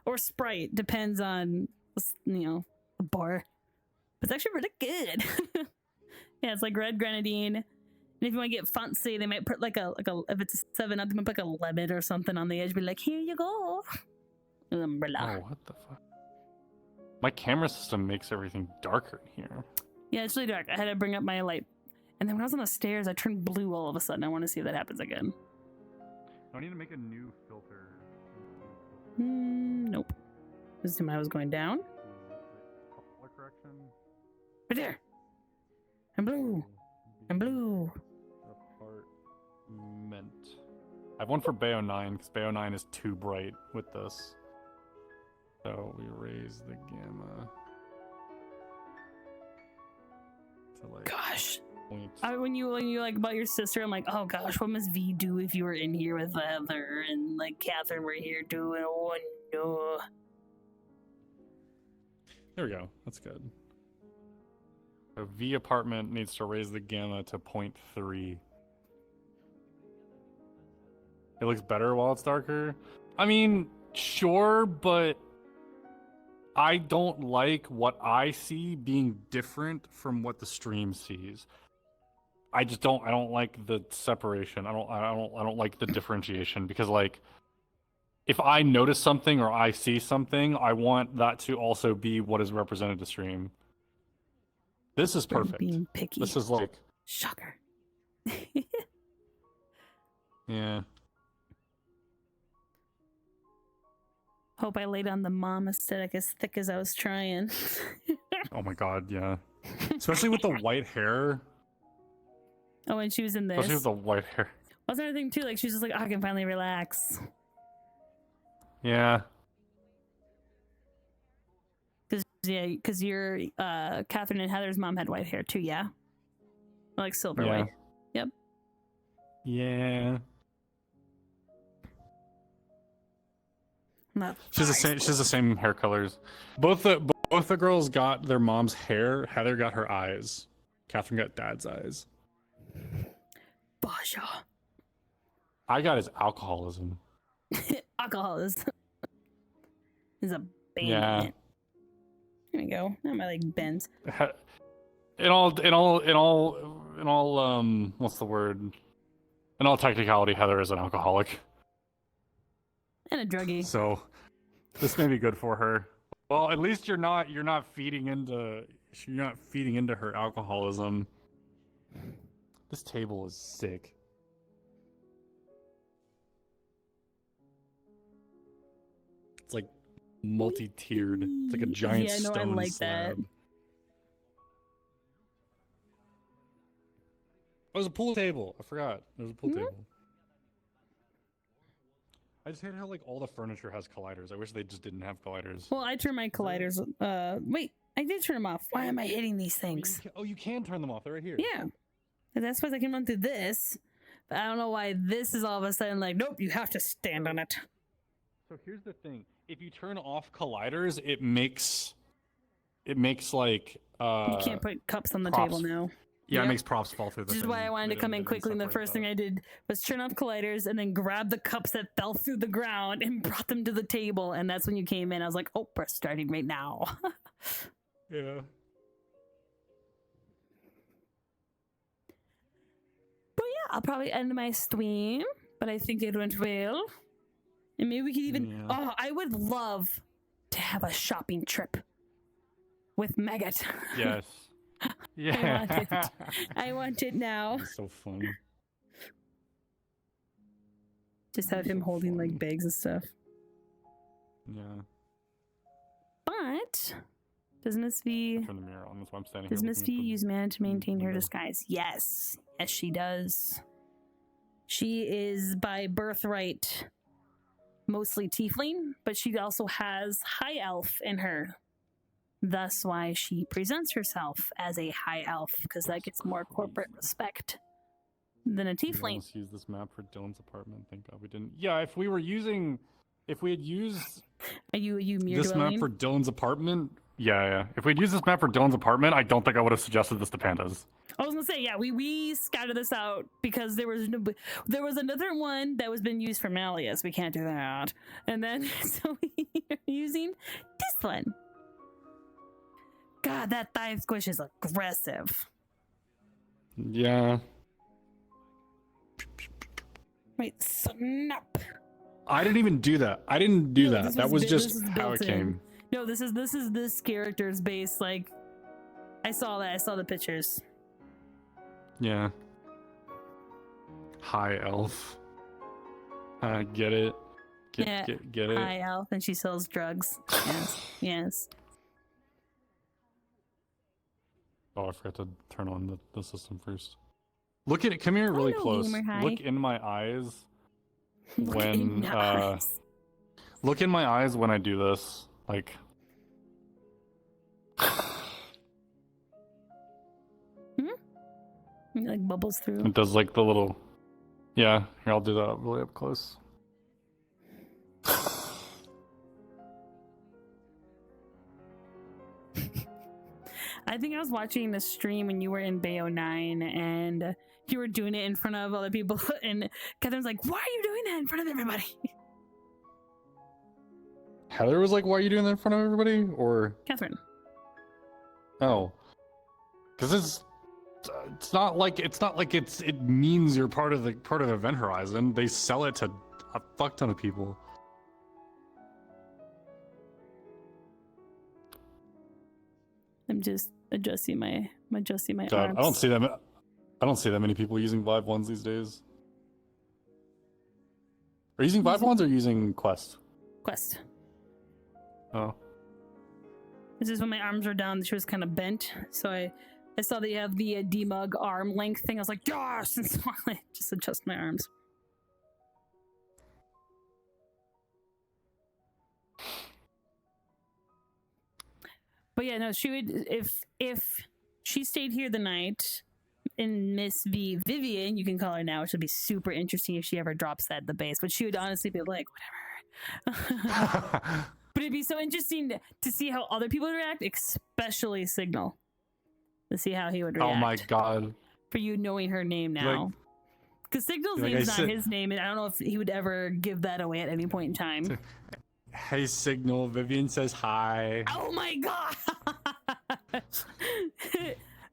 Or Sprite, depends on the bar. It's actually really good. Yeah, it's red grenadine. And if you want to get fancy, they might put if it's a 7-Up, they might put a lemon or something on the edge. Be like, here you go. An umbrella. Oh, what the fuck? My camera system makes everything darker in here. Yeah, it's really dark. I had to bring up my light. And then when I was on the stairs, I turned blue all of a sudden. I want to see if that happens again. I need to make a new filter. Nope. This time I was going down. Color correction. Right there. I'm blue. I'm blue. Apartment. I have one for Bayo 9 because Bayo 9 is too bright with this. So we raise the gamma to like Gosh. point. When you like about your sister, I'm like, oh gosh, what must V do if you were in here with Heather and like Catherine were here doing? Oh no. There we go. That's good. So V apartment needs to raise the gamma to 0.3. It looks better while it's darker. I mean, sure, but I don't like what I see being different from what the stream sees. I just don't. I don't like the separation. I don't like the differentiation because like, if I notice something or I see something, I want that to also be what is represented to stream. This is You're perfect. being picky. This is like, Shocker. yeah. Hope I laid on the mom aesthetic as thick as I was trying. Oh my god, yeah. Especially with the white hair. Oh, and she was in this. Especially with the white hair. That's another thing too. Like she's just like, I can finally relax. Yeah. Because your Catherine and Heather's mom had white hair too. Yeah, like silver Yeah. white. Yep. Yeah. Not She's the same hair colors. Both the girls got their mom's hair. Heather got her eyes. Catherine got dad's eyes. Basha. I got his alcoholism. Alcoholism is a band. Yeah. There we go. Now my leg bends. In all what's the word? In all technicality, Heather is an alcoholic. And a druggie. So this may be good for her. Well, at least you're not feeding into her alcoholism. This table is sick. It's like multi-tiered. It's like a giant Yeah, no, I stone like slab. that. Oh, it was a pool table. I forgot. It was a pool Mhm. table. I just hate how like all the furniture has colliders. I wish they just didn't have colliders. Well, I turned my colliders. Wait, I did turn them off. Why am I hitting these things? You can turn them off. They're right here. Yeah. And that's why I can run through this. But I don't know why this is all of a sudden like, nope, you have to stand on it. So here's the thing: if you turn off colliders, it makes like You can't put cups on the props. table now. yeah, Yep. it makes props fall through the Which is thing. why I wanted They to come didn't- in they didn't quickly, and the separate first thing that. I did was turn off colliders and then grab the cups that fell through the ground and brought them to the table. And that's when you came in. I was like, oh, we're starting right now. Yeah. But yeah, I'll probably end my stream, but I think it went well. And maybe we could even, Yeah. oh, I would love to have a shopping trip with Maggot. Yes. Yeah. want it. I want it now. It's so fun. Just have him So holding like fun. bags of stuff. Yeah. But does Miss V Turn the mirror on. That's why I'm standing does here. Miss looking V at the- use mana to maintain her window. disguise? Yes. Yes, she does. She is by birthright mostly tiefling, but she also has high elf in her. Thus why she presents herself as a high elf, because that gets more corporate respect than a We tiefling. almost used this map for Dylan's apartment. Thank God we didn't. Yeah, if we had used Are you mere this dwelling? map for Dylan's apartment, yeah. If we'd used this map for Dylan's apartment, I don't think I would have suggested this to Pandas. I was gonna say, yeah, we scattered this out because there was another one that was been used for Malleus. We can't do that. And then so we are using this one. God, that thigh squish is aggressive. Yeah. Wait, snap. I didn't even do that. I didn't do No, that. this That was was bu- just this is how it built in. came. No, this is this character's base. Like, I saw that. I saw the pictures. Yeah. High elf. I get it. Yeah. Get it? High elf, and she sells drugs. Yes, yes. Oh, I forgot to turn on the system first. Look at it. Come here really Hello, close. gamer, hi. Look in my eyes Look when in my eyes. look in my eyes when I do this. Like It, like bubbles through. it does like the little. Yeah, here I'll do that really up close. I think I was watching the stream when you were in Bayo 9 and you were doing it in front of other people, and Catherine's like, "Why are you doing that in front of everybody?" Heather was like, "Why are you doing that in front of everybody?" Or Catherine. oh, because it's not like it means you're part of Event Horizon. They sell it to a fuck ton of people. I'm just adjusting my God, arms. I don't see that many people using Vive ones these days. Are you using Vive ones or using Quest? Quest. Oh. This is when my arms were down. She was kind of bent, so I saw that you have the demug arm length thing. I was like, yes, and so I just adjust my arms. But yeah, no, she would if she stayed here the night. And Miss Vivian, you can call her now, which would be super interesting if she ever drops that at the base. But she would honestly be like, whatever. But it'd be so interesting to see how other people would react, especially Signal. To see how he would react. Oh my god. For you knowing her name now. Because Signal's like name's not his name, and I don't know if he would ever give that away at any point in time. Hey, Signal. Vivian says hi. Oh my god!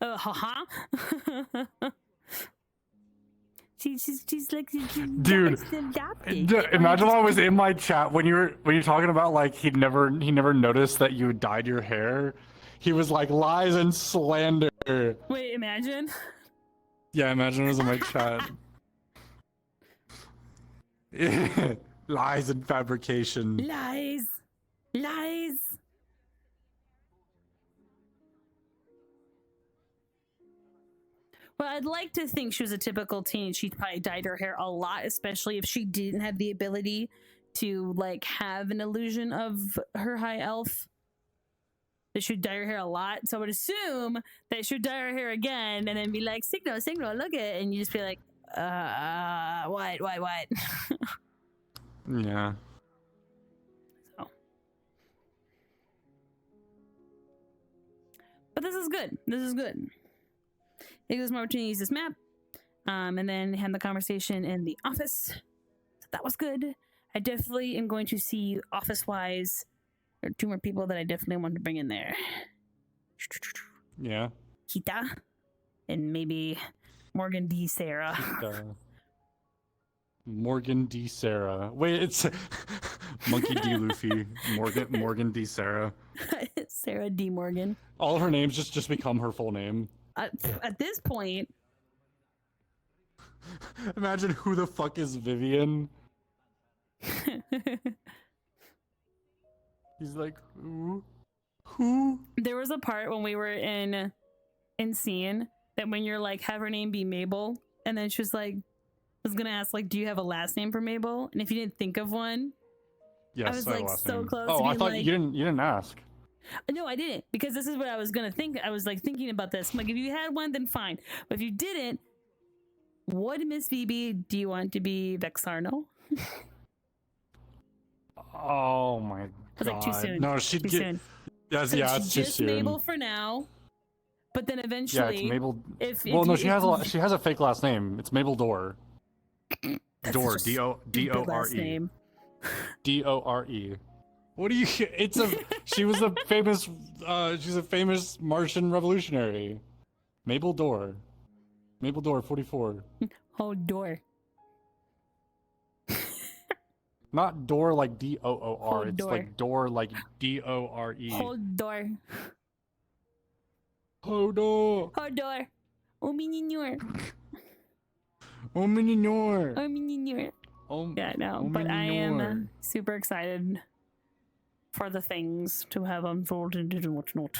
Haha. She's like, Dude, imagine I was in my chat when you're talking about like he never noticed that you dyed your hair. He was like lies and slander. Wait, imagine. Yeah, imagine it was in my chat. Lies and fabrication. Lies. Well, I'd like to think she was a typical teen. She probably dyed her hair a lot, especially if she didn't have the ability to like have an illusion of her high elf. That she'd dye her hair a lot. So I would assume that she'd dye her hair again and then be like, Signal, look at it. And you just be like, what? Yeah. So. But this is good. It gives more opportunity to use this map. And then had the conversation in the office. So that was good. I definitely am going to see office-wise. There are 2 more people that I definitely want to bring in there. Yeah. Kita. And maybe Morgan D. Sarah. Morgan D. Sarah. Wait, it's Monkey D. Luffy. Morgan D. Sarah. Sarah D. Morgan. All of her names just become her full name. At this point. Imagine who the fuck is Vivian. He's like, who? There was a part when we were in scene that when you're like, have her name be Mabel, and then she was like, was gonna ask like, do you have a last name for Mabel? And if you didn't think of one, yes, I was like so close. Oh, to being I thought like, you didn't ask. No, I didn't, because this is what I was gonna think. I was like thinking about this. I'm like, if you had one, then fine. But if you didn't, what Miss VB do you want to be Vexarno? Oh my god. I was like, too soon. No, she'd get. Soon. Yes, So yeah, it's too just soon. Mabel for now, but then Yeah, eventually, it's Mabel. if Well, no, you, she has a fake last name. It's Mabel Dore. Dore. such a D-O-R-E. last name. D-O-R-E. What do you? It's a. She was a famous. She's a famous Martian revolutionary. Mabel Dore. Mabel Dore, 44. Oh, door. Not door like D-O-O-R. Hold It's door. like door like D-O-R-E. Hold door. Hold door. Hold door. Oh, meninor. Oh, Minor. Oh, meninor. Oh, Yeah, no, oh, but I am Minor. super excited for the things to have unfolded and whatnot.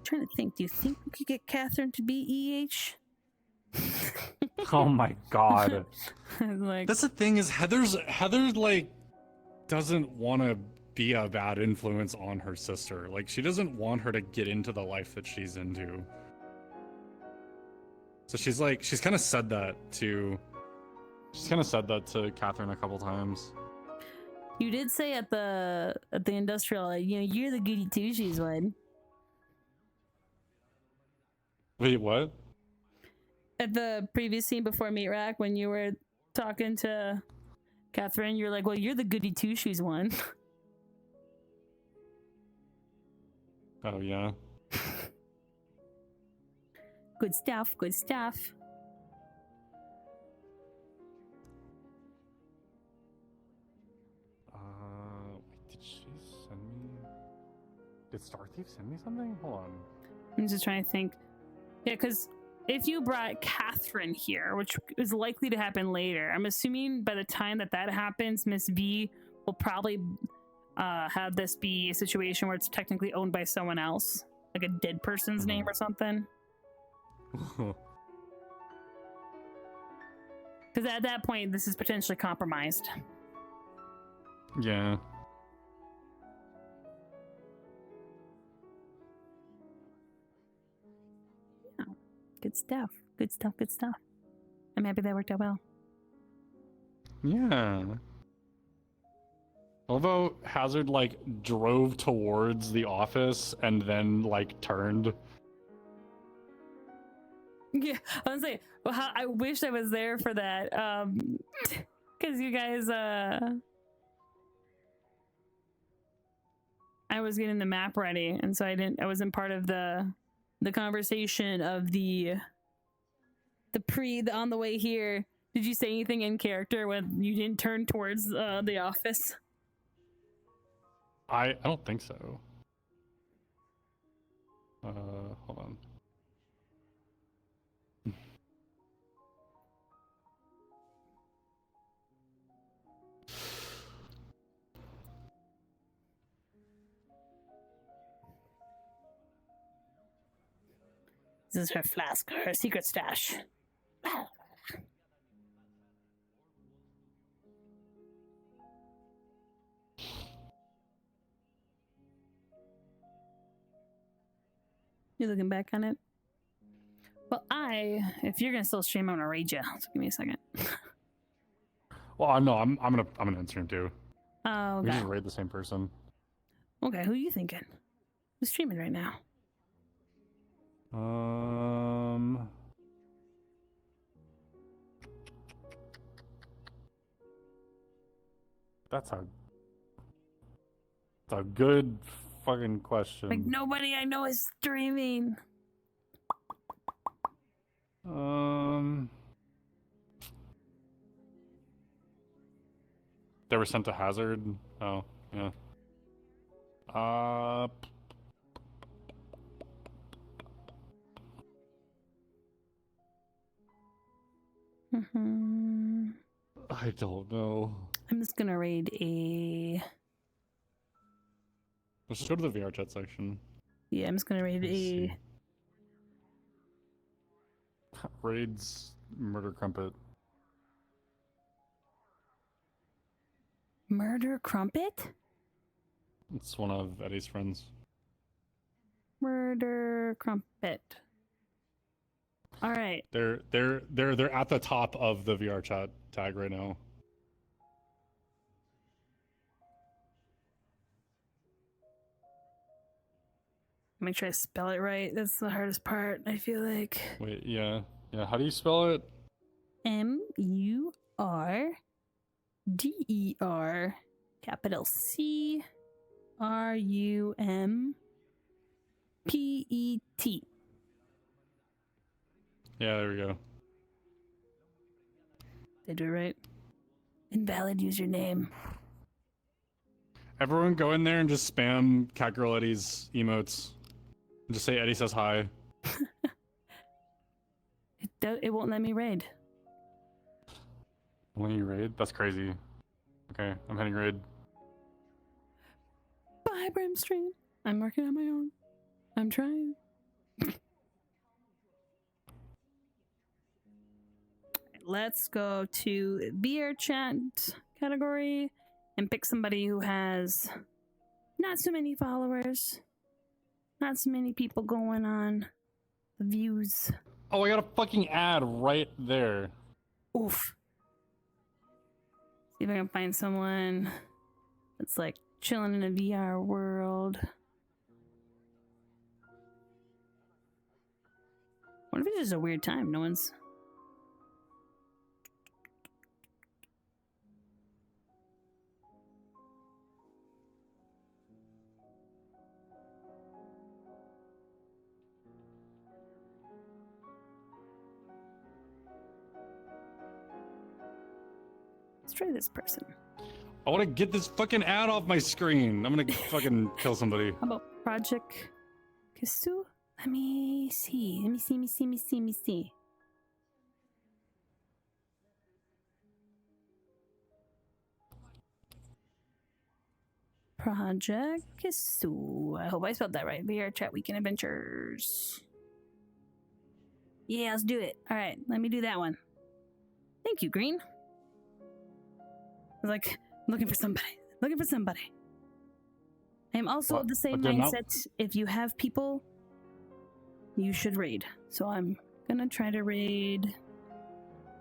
Trying to think, do you think we could get Catherine to be EH? Oh my god. Like, That's the thing is Heather like doesn't want to be a bad influence on her sister. Like she doesn't want her to get into the life that she's into. So she's kind of said that to Catherine a couple times. you did say at the industrial, like, you know, you're the goody two shoes one. Wait, what? At the previous scene before Meat Rack, when you were talking to Catherine, you're like, well, you're the goody two shoes one. Oh yeah. Good stuff, good stuff. Wait, did she send me? Did Star Thief send me something? Hold on. I'm just trying to think. Yeah, because if you brought Catherine here, which is likely to happen later, I'm assuming by the time that happens, Miss V will probably have this be a situation where it's technically owned by someone else, like a dead person's name or something. Because at that point, this is potentially compromised. Yeah. Good stuff. Good stuff. Good stuff. I'm happy that worked out well. Yeah. Although Hazard like drove towards the office and then like turned. Yeah, I was like, well, I wish I was there for that. Because you guys, I was getting the map ready, and so I wasn't part of the conversation of the on the way here. Did you say anything in character when you didn't turn towards the office? I don't think so. Hold on. This is her flask, her secret stash. You looking back on it? Well, if you're gonna still stream, I'm gonna raid you. So give me a second. Well, no, I'm gonna enter him too. Oh, We okay. just raid the same person. Okay, who are you thinking? Who's streaming right now? That's a good fucking question. Like, nobody I know is streaming. They were sent to Hazard. Oh, yeah. Mm-hmm. I don't know. I'm just gonna raid a. Let's just go to the VR chat section. Yeah, I'm just gonna raid Let's a. see. Raids Murder Crumpet. Murder Crumpet? It's one of Eddie's friends. Murder Crumpet. All right. They're at the top of the VR chat tag right now. Make sure I spell it right. That's the hardest part, I feel like. Wait, yeah. How do you spell it? MURDER, capital CRUMPET. Yeah, there we go. Did I do it right? Invalid username. Everyone go in there and just spam Catgirl Eddie's emotes. And just say Eddie says hi. It won't let me raid. Only raid? That's crazy. Okay, I'm heading raid. Bye, Brimstream. I'm working on my own. I'm trying. Let's go to VR chat category and pick somebody who has not so many followers, not so many people going on the views. Oh, I got a fucking ad right there. Oof. See if I can find someone that's like chilling in a VR world. What if it's just a weird time? No one's. Let's try this person. I want to get this fucking ad off my screen. I'm gonna fucking kill somebody. How about Project Kisu? Let me see. Let me see. Project Kisu. I hope I spelled that right. VR Chat Weekend Adventures. Yeah, let's do it. All right, let me do that one. Thank you, Green. I was like, looking for somebody. I am also What? of the same But they're not- mindset. If you have people, you should raid. So I'm gonna try to raid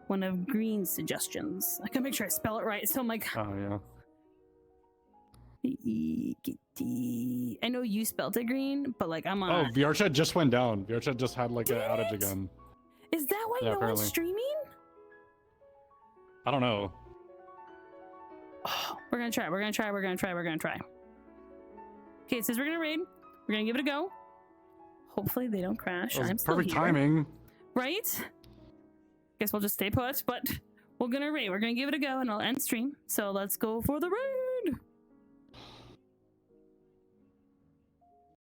one of Green's suggestions. I gotta make sure I spell it right. So I'm like, Oh yeah. I know you spelled it Green, but like I'm Oh, on. VR chat just went down. VR chat just had like an Did outage it? again. Is that why Yeah, no one's apparently. streaming? I don't know. Oh, we're gonna try. Okay, it says we're gonna raid. We're gonna give it a go. Hopefully they don't crash. That was I'm still perfect here. timing. Right? Guess we'll just stay put, but we're gonna raid. We're gonna give it a go and I'll end stream. So let's go for the raid.